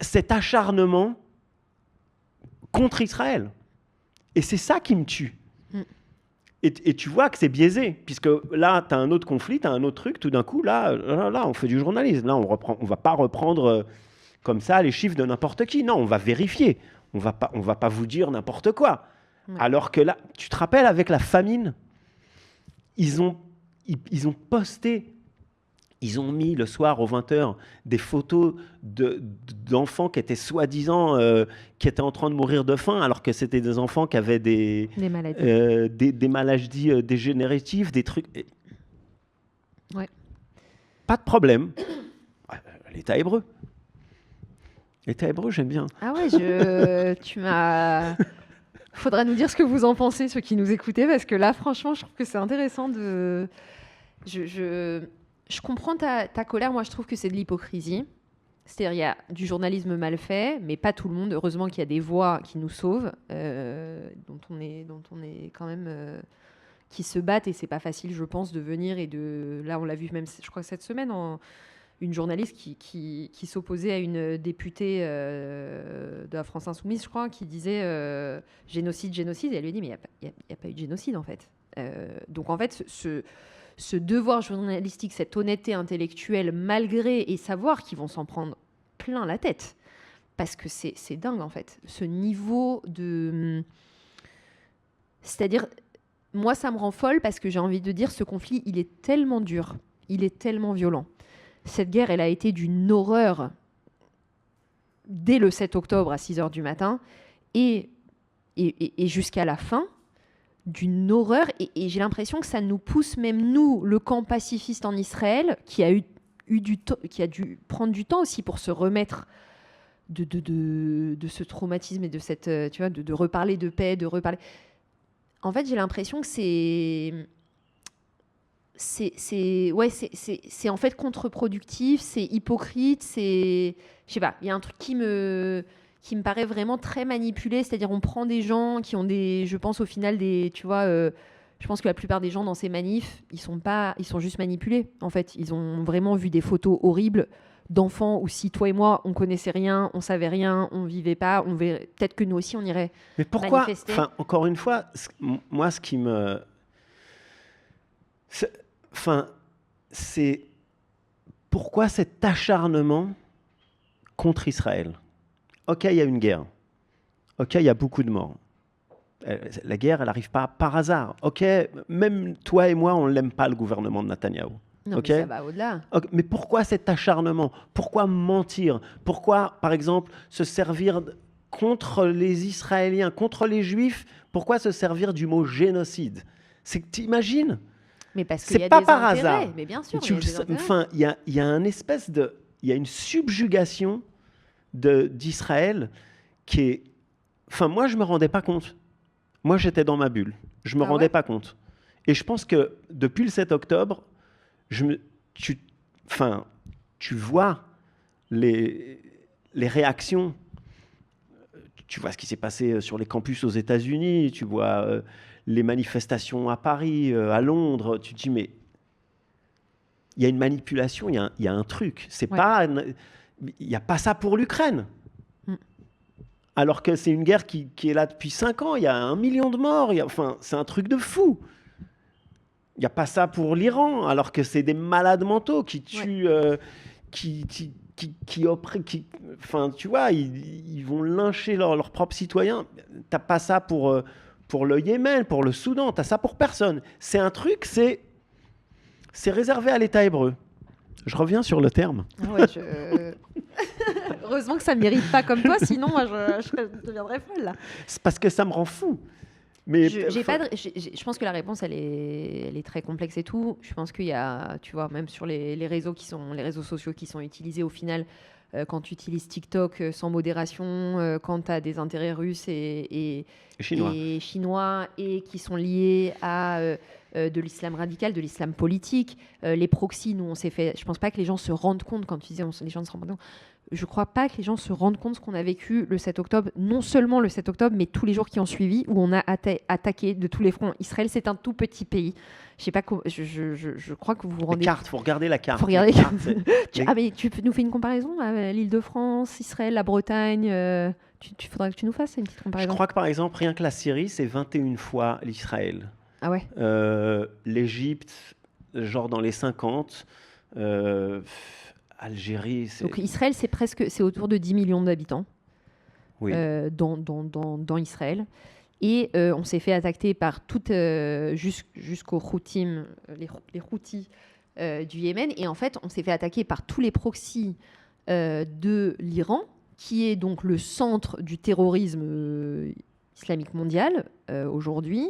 cet acharnement contre Israël? Et c'est ça qui me tue. Et tu vois que c'est biaisé, puisque là, tu as un autre conflit, tu as un autre truc, tout d'un coup, là, on fait du journalisme. Là, on ne va pas reprendre comme ça les chiffres de n'importe qui. Non, on va vérifier. On va pas vous dire n'importe quoi. Ouais. Alors que là, tu te rappelles, avec la famine, ils ont posté, ils ont mis le soir aux 20h des photos d'enfants qui étaient soi-disant, qui étaient en train de mourir de faim, alors que c'était des enfants qui avaient des maladies dégénératives, des trucs. Ouais. Pas de problème. L'État hébreu. L'État hébreu, j'aime bien. Ah ouais, tu m'as... Faudra nous dire ce que vous en pensez, ceux qui nous écoutez, parce que là, franchement, je trouve que c'est intéressant de... Je comprends ta colère. Moi, je trouve que c'est de l'hypocrisie. C'est-à-dire, il y a du journalisme mal fait, mais pas tout le monde. Heureusement qu'il y a des voix qui nous sauvent, dont on est quand même... qui se battent, et c'est pas facile, je pense, de venir et de... Là, on l'a vu même, je crois, cette semaine, une journaliste qui s'opposait à une députée de la France Insoumise, je crois, qui disait génocide, et elle lui a dit, mais il n'y a pas eu de génocide, en fait. Donc, en fait, ce devoir journalistique, cette honnêteté intellectuelle, malgré, et savoir qu'ils vont s'en prendre plein la tête, parce que c'est dingue, en fait, ce niveau de... C'est-à-dire, moi, ça me rend folle, parce que j'ai envie de dire, ce conflit, il est tellement dur, il est tellement violent. Cette guerre, elle a été d'une horreur dès le 7 octobre à 6h du matin et jusqu'à la fin, d'une horreur. Et j'ai l'impression que ça nous pousse, même nous, le camp pacifiste en Israël, qui a dû prendre du temps aussi pour se remettre de ce traumatisme et de cette, tu vois, de reparler de paix, de reparler. En fait, j'ai l'impression que c'est en fait contre-productif, c'est hypocrite, je sais pas, il y a un truc qui me paraît vraiment très manipulé, c'est-à-dire on prend des gens qui ont je pense au final tu vois, je pense que la plupart des gens dans ces manifs, ils sont juste manipulés, en fait, ils ont vraiment vu des photos horribles d'enfants où si toi et moi, on connaissait rien, on savait rien, on vivait pas, peut-être que nous aussi on irait manifester. Mais pourquoi, encore une fois, moi ce qui me... c'est pourquoi cet acharnement contre Israël? Ok, il y a une guerre. Ok, il y a beaucoup de morts. La guerre, elle n'arrive pas par hasard. Ok, même toi et moi, on ne l'aime pas, le gouvernement de Netanyahou. Non, okay, mais ça va au-delà. Okay, mais pourquoi cet acharnement? Pourquoi mentir? Pourquoi, par exemple, se servir contre les Israéliens, contre les Juifs? Pourquoi se servir du mot génocide? C'est que t'imagines? Mais parce qu'il y a pas des par intérêts. Hasard. Mais bien sûr, il y a un espèce de, il y a une subjugation d'Israël qui est, moi je me rendais pas compte. Moi j'étais dans ma bulle, je me rendais pas compte. Et je pense que depuis le 7 octobre, tu vois les réactions tu vois ce qui s'est passé sur les campus aux États-Unis, tu vois les manifestations à Paris, à Londres, tu te dis, mais il y a une manipulation, il y a un truc. C'est pas, il n'y a pas ça pour l'Ukraine. Alors que c'est une guerre qui est là depuis 5 ans, il y a 1 million de morts, enfin, c'est un truc de fou. Il n'y a pas ça pour l'Iran, alors que c'est des malades mentaux qui tuent, enfin, tu vois, ils vont lyncher leurs propres citoyens. T'as pas ça pour le Yémen, pour le Soudan, t'as ça pour personne. C'est un truc, c'est réservé à l'État hébreu. Je reviens sur le terme. Ah ouais, heureusement que ça ne m'irrite pas comme toi, sinon moi, je deviendrais folle là. C'est parce que ça me rend fou. Mais je pense que la réponse, elle est très complexe et tout. Je pense qu'il y a, tu vois, même sur les réseaux sociaux qui sont utilisés au final, quand tu utilises TikTok sans modération, quand tu as des intérêts russes et chinois et qui sont liés à de l'islam radical, de l'islam politique, les proxys, nous on s'est fait. Je pense pas que les gens se rendent compte quand tu disais les gens se rendent compte. Je crois pas que les gens se rendent compte de ce qu'on a vécu le 7 octobre, non seulement le 7 octobre, mais tous les jours qui ont suivi, où on a attaqué de tous les fronts. Israël, c'est un tout petit pays. Je sais pas, je crois que vous vous rendez. La carte, faut regarder la carte. Faut regarder la carte. Mais tu nous fais une comparaison à l'Île-de-France, Israël, la Bretagne. Tu faudra que tu nous fasses une petite comparaison. Je crois que par exemple, rien que la Syrie, c'est 21 fois l'Israël. Ah ouais. L'Égypte, genre dans les 50. Algérie, c'est... Donc Israël, c'est autour de 10 millions d'habitants dans Israël. Et on s'est fait attaquer par jusqu'aux Houthis, les Houthis du Yémen. Et en fait, on s'est fait attaquer par tous les proxys de l'Iran, qui est donc le centre du terrorisme islamique mondial aujourd'hui,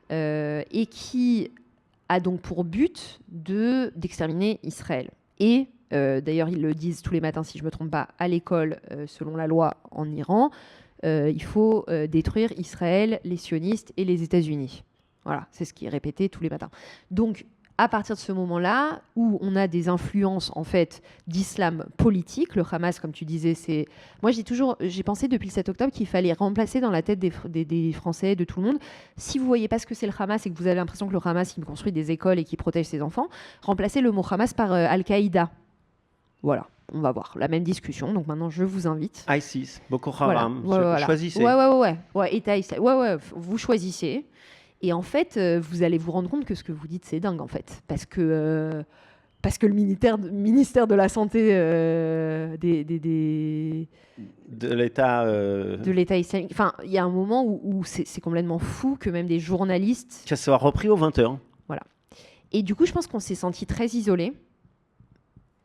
et qui a donc pour but d'exterminer Israël. Et d'ailleurs, ils le disent tous les matins, si je ne me trompe pas, à l'école, selon la loi en Iran, il faut détruire Israël, les sionistes et les États-Unis. Voilà, c'est ce qui est répété tous les matins. Donc, à partir de ce moment-là, où on a des influences en fait d'islam politique, le Hamas, comme tu disais, c'est... Moi, j'ai pensé depuis le 7 octobre qu'il fallait remplacer dans la tête des Français, de tout le monde, si vous voyez pas ce que c'est le Hamas et que vous avez l'impression que le Hamas, il construit des écoles et qu'il protège ses enfants, remplacez le mot Hamas par Al-Qaïda. Voilà, on va voir la même discussion. Donc maintenant, je vous invite. ISIS, Boko Haram, voilà. Choisissez. Ouais, État islamique. Vous choisissez. Et en fait, vous allez vous rendre compte que ce que vous dites, c'est dingue, en fait. Parce que le ministère de la Santé de l'État islamique... Enfin, il y a un moment où c'est complètement fou que même des journalistes... Que ça soit repris aux 20h. Voilà. Et du coup, je pense qu'on s'est sentis très isolés.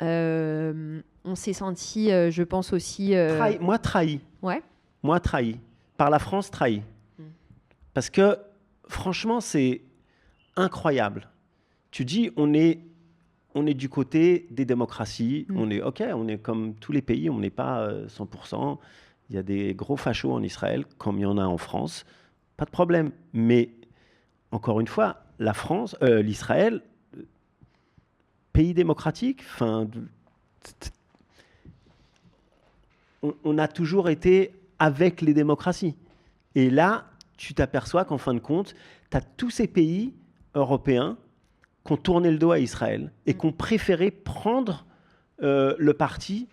On s'est senti, je pense aussi... Moi, trahi. Ouais. Moi, trahi. Par la France, trahi. Parce que, franchement, c'est incroyable. Tu dis, on est du côté des démocraties. On est comme tous les pays, on n'est pas 100%. Il y a des gros fachos en Israël, comme il y en a en France. Pas de problème. Mais, encore une fois, la France, l'Israël... pays démocratique, on a toujours été avec les démocraties. Et là, tu t'aperçois qu'en fin de compte, tu as tous ces pays européens qui ont tourné le dos à Israël et qui ont préféré prendre le parti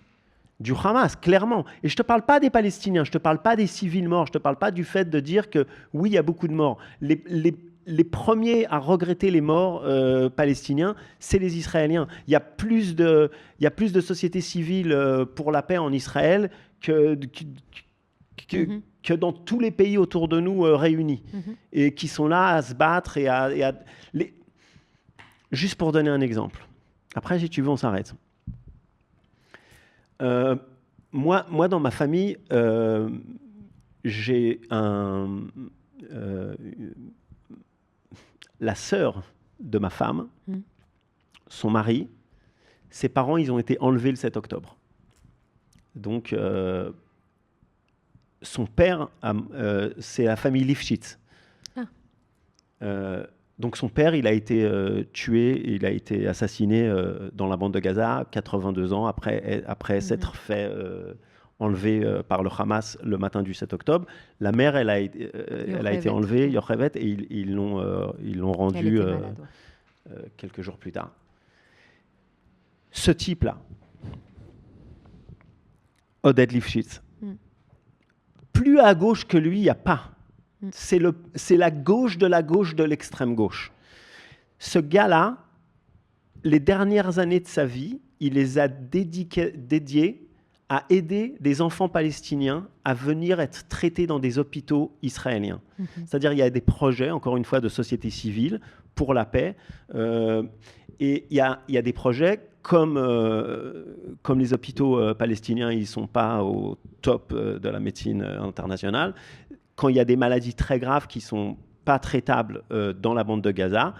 du Hamas, clairement. Et je ne te parle pas des Palestiniens, je ne te parle pas des civils morts, je ne te parle pas du fait de dire que oui, il y a beaucoup de morts. Les premiers à regretter les morts palestiniens, c'est les Israéliens. Il y a plus de sociétés civiles pour la paix en Israël que dans tous les pays autour de nous réunis, et qui sont là à se battre Juste pour donner un exemple. Après, si tu veux, on s'arrête. Moi, dans ma famille, j'ai la sœur de ma femme, son mari, ses parents, ils ont été enlevés le 7 octobre. Donc, son père, c'est la famille Lifshitz. Donc, son père, il a été tué, il a été assassiné dans la bande de Gaza, 82 ans après s'être fait enlevée par le Hamas le matin du 7 octobre. La mère, elle a été enlevée, Yocheved, et ils l'ont rendue quelques jours plus tard. Ce type-là, Oded Lifshitz, plus à gauche que lui, il n'y a pas. C'est la gauche de l'extrême gauche. Ce gars-là, les dernières années de sa vie, il les a dédiées à aider des enfants palestiniens à venir être traités dans des hôpitaux israéliens. C'est-à-dire il y a des projets, encore une fois, de société civile pour la paix. Et il y a des projets comme les hôpitaux palestiniens, ils ne sont pas au top de la médecine internationale. Quand il y a des maladies très graves qui ne sont pas traitables dans la bande de Gaza,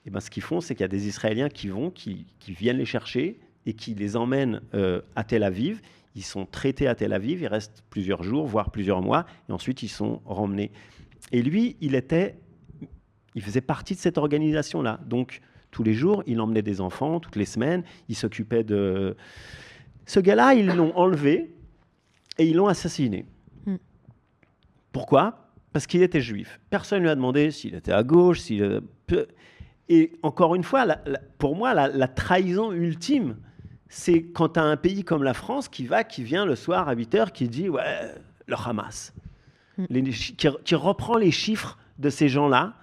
et ben, ce qu'ils font, c'est qu'il y a des Israéliens qui viennent les chercher et qui les emmènent à Tel Aviv. Ils sont traités à Tel Aviv, ils restent plusieurs jours, voire plusieurs mois, et ensuite ils sont ramenés. Et lui, il faisait partie de cette organisation-là. Donc, tous les jours, il emmenait des enfants, toutes les semaines, il s'occupait de... Ce gars-là, ils l'ont enlevé et ils l'ont assassiné. Pourquoi ? Parce qu'il était juif. Personne ne lui a demandé s'il était à gauche, Et encore une fois, pour moi, la trahison ultime, c'est quand tu as un pays comme la France qui vient le soir à 8h, qui dit « ouais, le Hamas », qui reprend les chiffres de ces gens-là,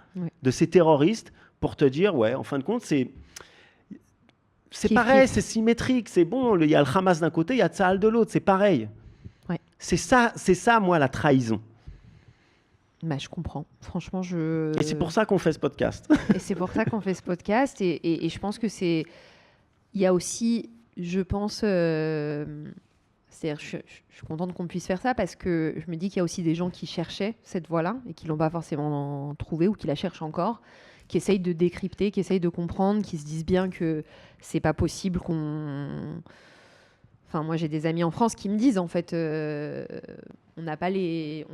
de ces terroristes, pour te dire « ouais, en fin de compte, c'est pareil, c'est symétrique, c'est bon, il y a le Hamas d'un côté, il y a Tsahal de l'autre, c'est pareil. Ouais. » C'est ça, moi, la trahison. Bah, je comprends. Franchement, Et c'est pour ça qu'on fait ce podcast. Et c'est pour ça qu'on fait ce podcast. Et je pense que c'est... Il y a aussi, je pense... C'est-à-dire, je suis contente qu'on puisse faire ça parce que je me dis qu'il y a aussi des gens qui cherchaient cette voie-là et qui ne l'ont pas forcément trouvée ou qui la cherchent encore, qui essayent de décrypter, qui essayent de comprendre, qui se disent bien que c'est pas possible qu'on... Enfin, moi, j'ai des amis en France qui me disent, en fait, on n'a pas les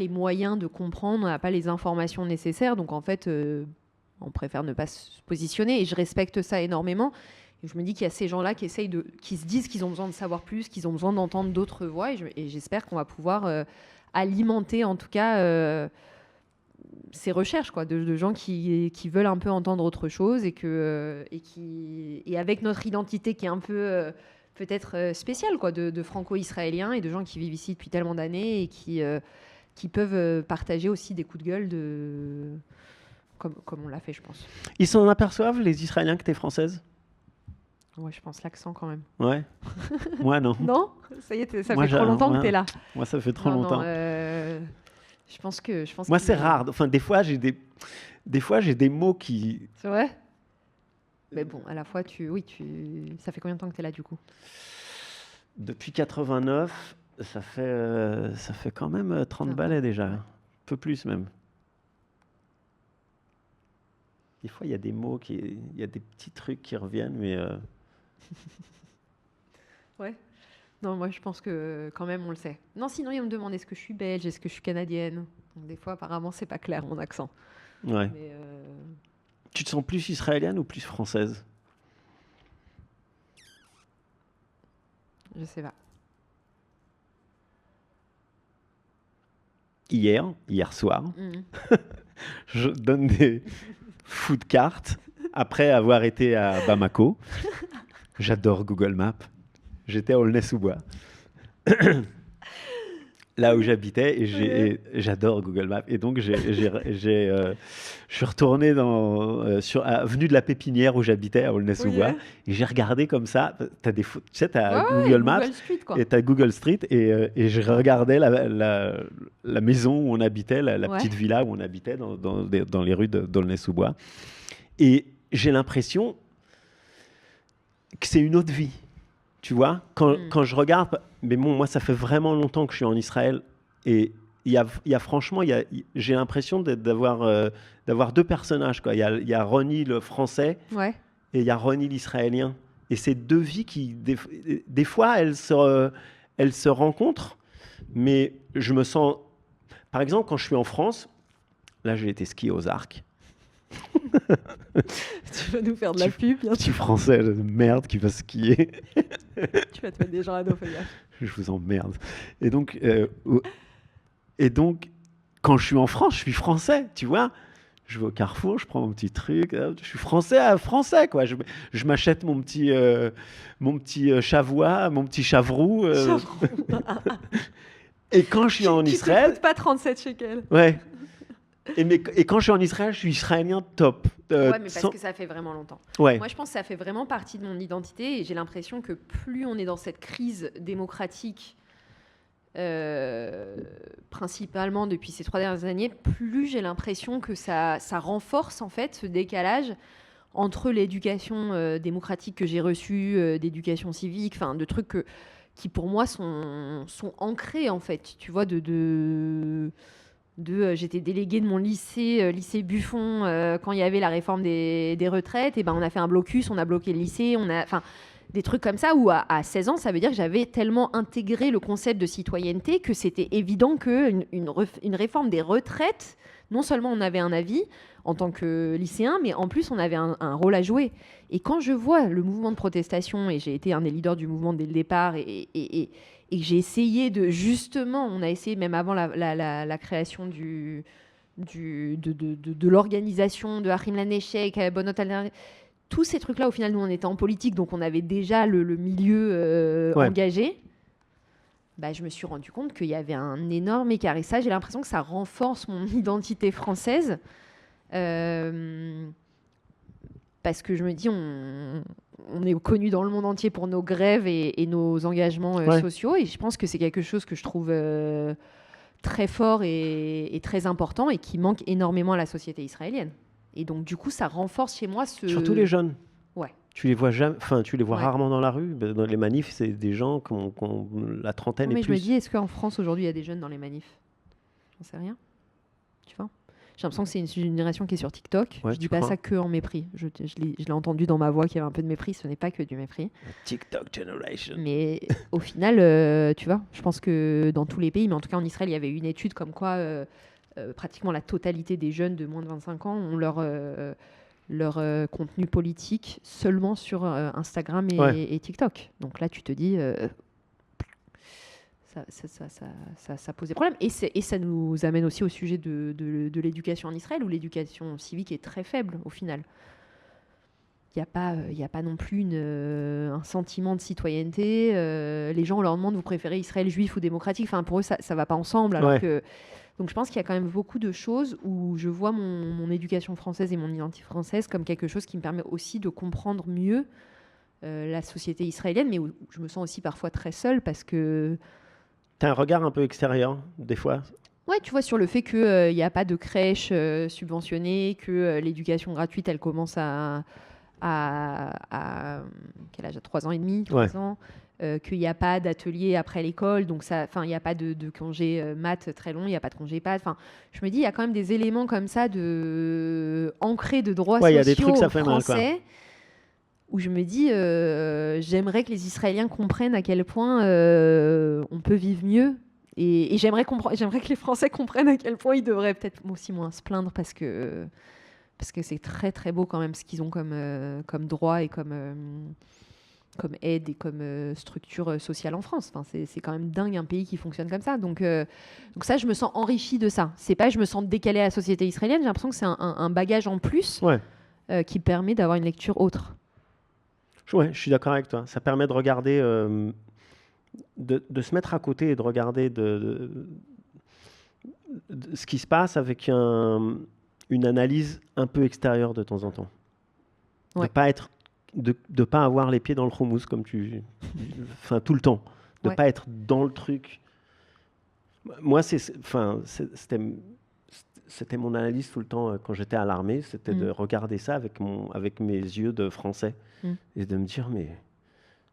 moyens de comprendre, on n'a pas les informations nécessaires. Donc, en fait, on préfère ne pas se positionner. Et je respecte ça énormément. Et je me dis qu'il y a ces gens-là qui se disent qu'ils ont besoin de savoir plus, qu'ils ont besoin d'entendre d'autres voix. Et j'espère qu'on va pouvoir alimenter, en tout cas, ces recherches, quoi, de gens qui veulent un peu entendre autre chose et avec notre identité qui est un peu... peut-être spécial, quoi, de franco-israéliens et de gens qui vivent ici depuis tellement d'années et qui peuvent partager aussi des coups de gueule comme on l'a fait, je pense. Ils s'en aperçoivent, les Israéliens, que tu es française ? Ouais, je pense l'accent quand même. Ouais. Moi, non. Non ? Ça y est, ça fait trop longtemps que tu es là. Moi, ça fait trop longtemps. Je pense que... Moi, c'est rare. Enfin, des fois, j'ai des mots qui... C'est vrai ? Mais bon, à la fois, ça fait combien de temps que tu es là, du coup ? Depuis 89, ça fait quand même 30 balais déjà. Un peu plus même. Des fois, il y a des mots, il y a des petits trucs qui reviennent, mais... Ouais. Non, moi, je pense que quand même, on le sait. Non, sinon, ils me demandaient est-ce que je suis belge, est-ce que je suis canadienne. Donc, des fois, apparemment, c'est pas clair, mon accent. Ouais. Mais tu te sens plus israélienne ou plus française ? Je sais pas. Hier soir, je donne des food carts après avoir été à Bamako. J'adore Google Maps. J'étais à Aulnay-sous-Bois. Là où j'habitais, et j'adore Google Maps. Et donc, je suis retourné avenue de la Pépinière où j'habitais, à Aulnay-sous-Bois, et j'ai regardé comme ça. Tu sais, tu as Google Maps, Google Street, quoi. Et tu as Google Street, et je regardais la maison où on habitait, la petite villa où on habitait dans les rues d'Aulnay-sous-Bois. Et j'ai l'impression que c'est une autre vie. Tu vois, quand je regarde, mais bon, moi, ça fait vraiment longtemps que je suis en Israël, et il y a franchement, j'ai l'impression d'avoir deux personnages, quoi. Il y a Ronnie le français, et il y a Ronnie l'israélien. Et c'est deux vies qui, des fois, elles se rencontrent, mais je me sens... Par exemple, quand je suis en France, là, j'ai été skier aux Arcs. Tu vas nous faire de la pub, bien Petit sûr. Français de merde qui va skier. Tu vas te mettre des gens à dos, fais gaffe. Je vous emmerde. Et donc, quand je suis en France, je suis français, tu vois. Je vais au Carrefour, je prends mon petit truc, je suis français, quoi. Je m'achète mon petit chavois, mon petit chavroux. Et quand je suis en Israël... Qui te coûte pas 37 shekels. Ouais. Et quand je suis en Israël, je suis israélien top. Ouais, mais parce que ça fait vraiment longtemps. Ouais. Moi, je pense que ça fait vraiment partie de mon identité et j'ai l'impression que plus on est dans cette crise démocratique, principalement depuis ces 3 dernières années, plus j'ai l'impression que ça renforce en fait ce décalage entre l'éducation démocratique que j'ai reçue, d'éducation civique, enfin de trucs qui pour moi sont ancrés en fait, tu vois, j'étais déléguée de mon lycée Buffon, quand il y avait la réforme des retraites, et ben on a fait un blocus, on a bloqué le lycée, enfin des trucs comme ça où à 16 ans, ça veut dire que j'avais tellement intégré le concept de citoyenneté que c'était évident qu'une une réforme des retraites, non seulement on avait un avis en tant que lycéen, mais en plus on avait un rôle à jouer. Et quand je vois le mouvement de protestation, et j'ai été un des leaders du mouvement dès le départ, et que j'ai essayé justement, on a essayé même avant la création de l'organisation de Achim Laneshek, Bonne Alternative, tous ces trucs-là, au final, nous, on était en politique, donc on avait déjà le milieu engagé. Bah, je me suis rendu compte qu'il y avait un énorme écart. Et ça, j'ai l'impression que ça renforce mon identité française. Parce que je me dis, on est connu dans le monde entier pour nos grèves et nos engagements sociaux. Et je pense que c'est quelque chose que je trouve très fort et très important et qui manque énormément à la société israélienne. Et donc, du coup, ça renforce chez moi ce... Surtout les jeunes. Ouais. Tu les vois jamais, tu les vois rarement dans la rue. Dans les manifs, c'est des gens qui ont la trentaine et plus. Mais je me dis, est-ce qu'en France, aujourd'hui, il y a des jeunes dans les manifs ? J'en sais rien. Tu vois ? J'ai l'impression que c'est une génération qui est sur TikTok. Ouais, je dis pas ça que en mépris. Je l'ai entendu dans ma voix qu'il y avait un peu de mépris. Ce n'est pas que du mépris. TikTok generation. Mais au final, tu vois, je pense que dans tous les pays, mais en tout cas en Israël, il y avait une étude comme quoi pratiquement la totalité des jeunes de moins de 25 ans ont leur contenu politique seulement sur Instagram et TikTok. Donc là, tu te dis... Ça pose des problèmes. Et ça nous amène aussi au sujet de l'éducation en Israël, où l'éducation civique est très faible, au final. Il n'y a pas non plus un sentiment de citoyenneté. Les gens, on leur demande, vous préférez Israël juif ou démocratique ? Enfin, pour eux, ça ne va pas ensemble. Alors que... Donc je pense qu'il y a quand même beaucoup de choses où je vois mon éducation française et mon identité française comme quelque chose qui me permet aussi de comprendre mieux la société israélienne, mais où je me sens aussi parfois très seule parce que... T'as un regard un peu extérieur, des fois. Ouais, tu vois, sur le fait qu'il n'y a pas de crèche subventionnée, que l'éducation gratuite, elle commence à quel âge ? À 3 ans et demi, 3 ans. Qu'il n'y a pas d'atelier après l'école, donc il n'y a pas de congé maths très long, il n'y a pas de congé pâtes. Je me dis, il y a quand même des éléments comme ça ancrés de droits sociaux y a des trucs, ça fait français, mal, quoi. Où je me dis, j'aimerais que les Israéliens comprennent à quel point on peut vivre mieux. Et j'aimerais que les Français comprennent à quel point ils devraient peut-être aussi moins se plaindre parce que c'est très très beau quand même ce qu'ils ont comme droit et comme aide et comme structure sociale en France. Enfin, c'est quand même dingue un pays qui fonctionne comme ça. Donc ça, je me sens enrichie de ça. C'est pas je me sens décalée à la société israélienne, j'ai l'impression que c'est un bagage en plus qui permet d'avoir une lecture autre. Ouais, je suis d'accord avec toi. Ça permet de regarder, de se mettre à côté et de regarder de ce qui se passe avec une analyse un peu extérieure de temps en temps. De pas avoir les pieds dans le houmous comme enfin tout le temps, de pas être dans le truc. Moi, c'était mon analyse tout le temps quand j'étais à l'armée, c'était de regarder ça avec mes yeux de français et de me dire mais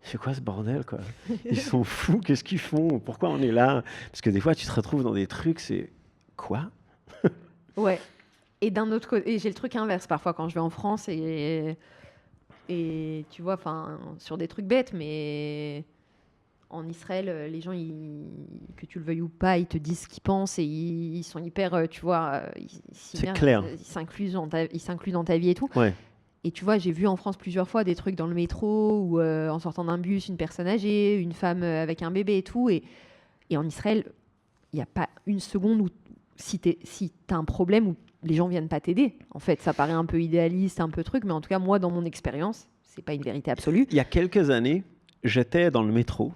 c'est quoi ce bordel, quoi? Ils sont fous, qu'est-ce qu'ils font? Pourquoi on est là? Parce que des fois tu te retrouves dans des trucs, c'est quoi? Ouais. Et d'un autre côté, j'ai le truc inverse parfois quand je vais en France et tu vois, enfin sur des trucs bêtes, mais en Israël, les gens, que tu le veuilles ou pas, ils te disent ce qu'ils pensent et ils sont hyper, tu vois, c'est clair. Ils s'incluent dans ta vie et tout. Ouais. Et tu vois, j'ai vu en France plusieurs fois des trucs dans le métro ou en sortant d'un bus, une personne âgée, une femme avec un bébé et tout. Et en Israël, il n'y a pas une seconde où si tu as un problème où les gens viennent pas t'aider. En fait, ça paraît un peu idéaliste, un peu truc, mais en tout cas, moi, dans mon expérience, c'est pas une vérité absolue. Il y a quelques années, j'étais dans le métro.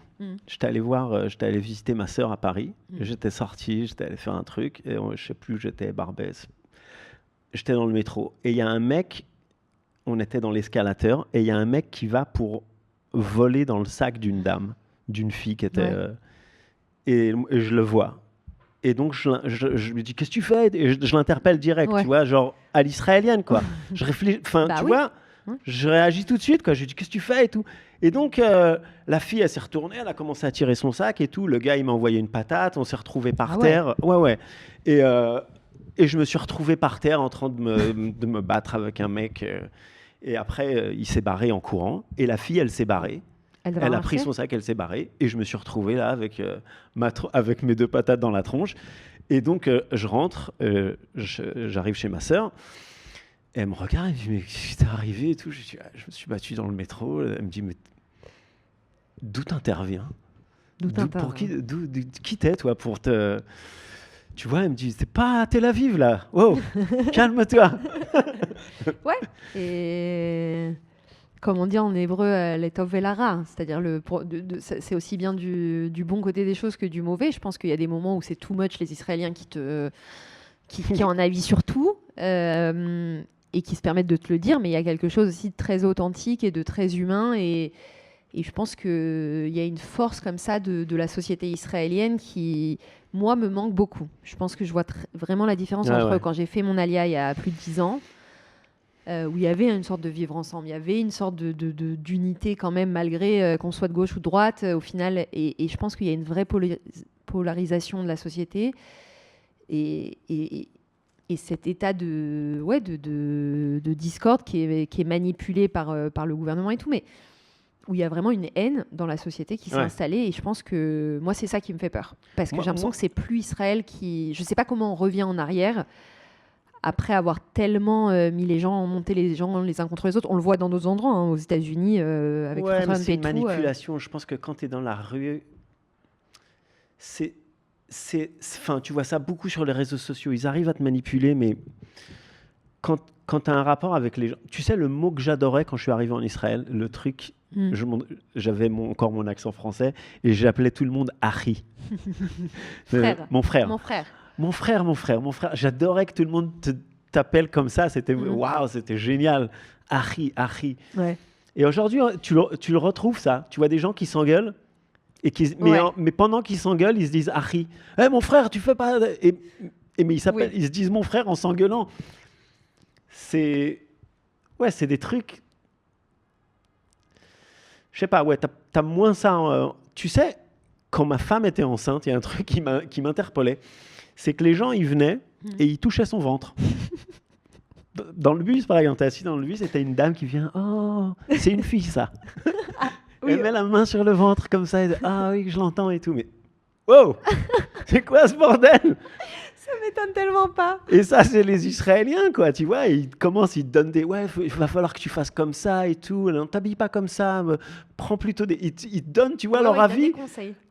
J'étais allé visiter ma sœur à Paris. J'étais sorti, j'étais allé faire un truc. Et je sais plus, j'étais Barbès. J'étais dans le métro. Et il y a un mec, on était dans l'escalateur, et il y a un mec qui va pour voler dans le sac d'une dame, d'une fille qui était... et je le vois. Et donc, je lui dis, qu'est-ce que tu fais? Et je l'interpelle direct, tu vois, genre à l'israélienne, quoi. Je réfléchis, tu vois, je réagis tout de suite, quoi. Je lui dis, qu'est-ce que tu fais et tout. Et donc, la fille, elle s'est retournée, elle a commencé à tirer son sac et tout. Le gars, il m'a envoyé une patate, on s'est retrouvés par terre. Ouais. Et je me suis retrouvé par terre en train de me battre avec un mec. Et après, il s'est barré en courant. Et la fille, elle s'est barrée. Elle a pris son sac, elle s'est barrée. Et je me suis retrouvé là avec mes 2 patates dans la tronche. Et donc, je rentre, j'arrive chez ma sœur. Et elle me regarde, elle me dit, mais qu'est-ce qui t'est arrivé et tout. Je dis, je me suis battu dans le métro. Elle me dit, mais d'où t'interviens? Qui t'es, toi, pour te... Tu vois, elle me dit, c'est pas à Tel Aviv, là. Wow, calme-toi. Ouais, et... Comme on dit en hébreu, l'étov et lara, c'est-à-dire c'est aussi bien du bon côté des choses que du mauvais. Je pense qu'il y a des moments où c'est too much les Israéliens qui ont un avis sur tout et qui se permettent de te le dire, mais il y a quelque chose aussi de très authentique et de très humain et je pense qu'il y a une force comme ça de la société israélienne qui, moi, me manque beaucoup. Je pense que je vois vraiment la différence entre quand j'ai fait mon alia il y a plus de 10 ans, où il y avait une sorte de vivre ensemble, il y avait une sorte d'unité quand même, malgré qu'on soit de gauche ou de droite, au final. Et je pense qu'il y a une vraie polarisation de la société. Et cet état de discorde qui est manipulé par le gouvernement et tout, mais où il y a vraiment une haine dans la société qui s'est installée. Et je pense que moi, c'est ça qui me fait peur. Parce que j'ai l'impression que c'est plus Israël qui... Je ne sais pas comment on revient en arrière après avoir tellement monté les gens les uns contre les autres. On le voit dans d'autres endroits, aux États-Unis, avec Trump mais c'est et une manipulation. Je pense que quand tu es dans la rue, tu vois ça beaucoup sur les réseaux sociaux. Ils arrivent à te manipuler, mais quand tu as un rapport avec les gens... Tu sais, le mot que j'adorais quand je suis arrivé en Israël, le truc... J'avais encore mon accent français et j'appelais tout le monde Achi. Mon frère. Mon frère. J'adorais que tout le monde t'appelle comme ça. C'était waouh, c'était génial. Achi. Ouais. Et aujourd'hui, tu le retrouves ça. Tu vois des gens qui s'engueulent mais pendant qu'ils s'engueulent, ils se disent Achi. Hey, mon frère, tu fais pas. Mais ils se disent mon frère en s'engueulant. C'est des trucs. Je sais pas. T'as moins ça. Tu sais, quand ma femme était enceinte, il y a un truc qui m'interpellait. C'est que les gens, ils venaient et ils touchaient son ventre. Dans le bus, par exemple, t'es assis dans le bus et t'as une dame qui vient. Oh, c'est une fille, ça. Elle met la main sur le ventre comme ça. Et dit, ah oui, je l'entends et tout. Mais wow, c'est quoi ce bordel? Ça m'étonne tellement pas. Et ça, c'est les Israéliens, quoi. Tu vois, ils te donnent des... Ouais, il va falloir que tu fasses comme ça et tout. Non, t'habilles pas comme ça. Prends plutôt des... Ils te donnent, tu vois, leur avis.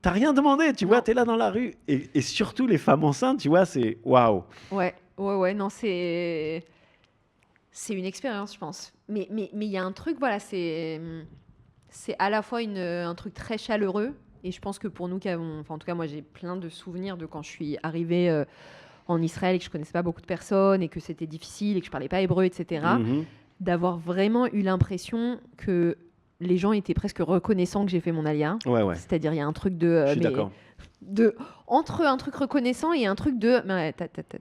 T'as rien demandé, tu vois. T'es là dans la rue. Et surtout, les femmes enceintes, tu vois, c'est... Waouh. Ouais. Non, c'est une expérience, je pense. Mais il y a un truc, voilà, c'est à la fois un truc très chaleureux. Et je pense que pour nous, en tout cas, moi, j'ai plein de souvenirs de quand je suis arrivée... en Israël et que je connaissais pas beaucoup de personnes et que c'était difficile et que je parlais pas hébreu, etc., d'avoir vraiment eu l'impression que les gens étaient presque reconnaissants que j'ai fait mon alia. C'est-à-dire, il y a un truc de... Je suis d'accord. Entre un truc reconnaissant et un truc de...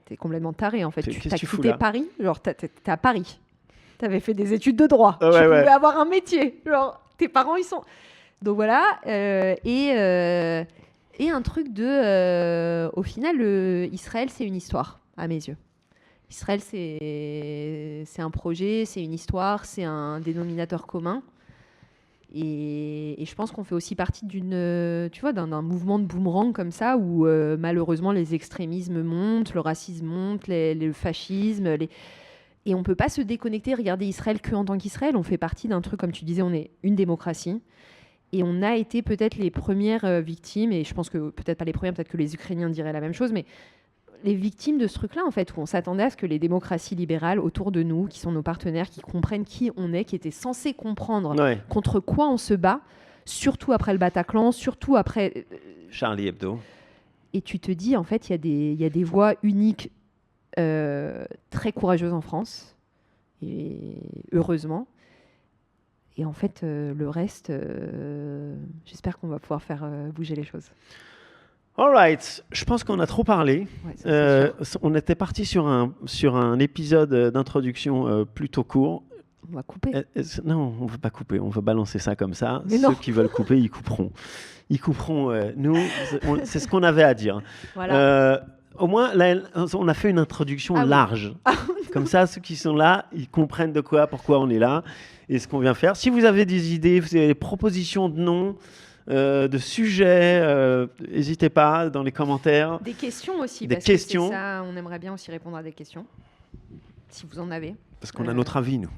T'es complètement taré, en fait. Tu as quitté Paris, genre t'es à Paris. T'avais fait des études de droit. Tu pouvais avoir un métier. Genre, tes parents, ils sont... Donc voilà. Et un truc au final, Israël, c'est une histoire, à mes yeux. Israël, c'est un projet, c'est une histoire, c'est un dénominateur commun. Et je pense qu'on fait aussi partie d'un mouvement de boomerang comme ça, où malheureusement les extrémismes montent, le racisme monte, le fascisme. Et on ne peut pas se déconnecter, regarder Israël qu'en tant qu'Israël. On fait partie d'un truc, comme tu disais, on est une démocratie. Et on a été peut-être les premières victimes, et je pense que peut-être pas les premières, peut-être que les Ukrainiens diraient la même chose, mais les victimes de ce truc-là, en fait, où on s'attendait à ce que les démocraties libérales autour de nous, qui sont nos partenaires, qui comprennent qui on est, qui étaient censés comprendre contre quoi on se bat, surtout après le Bataclan, surtout après... Charlie Hebdo. Et tu te dis, en fait, il y a des voix uniques très courageuses en France, et heureusement. Et en fait, le reste, j'espère qu'on va pouvoir faire bouger les choses. All right, je pense qu'on a trop parlé. Ouais, on était parti sur un épisode d'introduction plutôt court. On va couper. Non, on ne veut pas couper, on veut balancer ça comme ça. Mais Ceux non. qui veulent couper, ils couperont. Ils couperont. Nous, c'est ce qu'on avait à dire. Voilà. Au moins, là, on a fait une introduction large. Comme ça, ceux qui sont là, ils comprennent pourquoi on est là et ce qu'on vient faire. Si vous avez des idées, vous avez des propositions de noms, de sujets, n'hésitez pas dans les commentaires. Des questions aussi, des parce questions. que c'est ça, on aimerait bien aussi répondre à des questions, si vous en avez. Parce qu'on a notre avis, nous.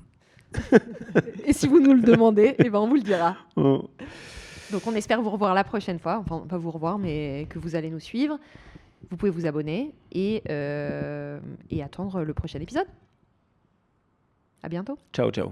Et si vous nous le demandez, eh ben on vous le dira. Oh. Donc on espère vous revoir la prochaine fois, enfin pas vous revoir, mais que vous allez nous suivre. Vous pouvez vous abonner et attendre le prochain épisode. À bientôt. Ciao, ciao.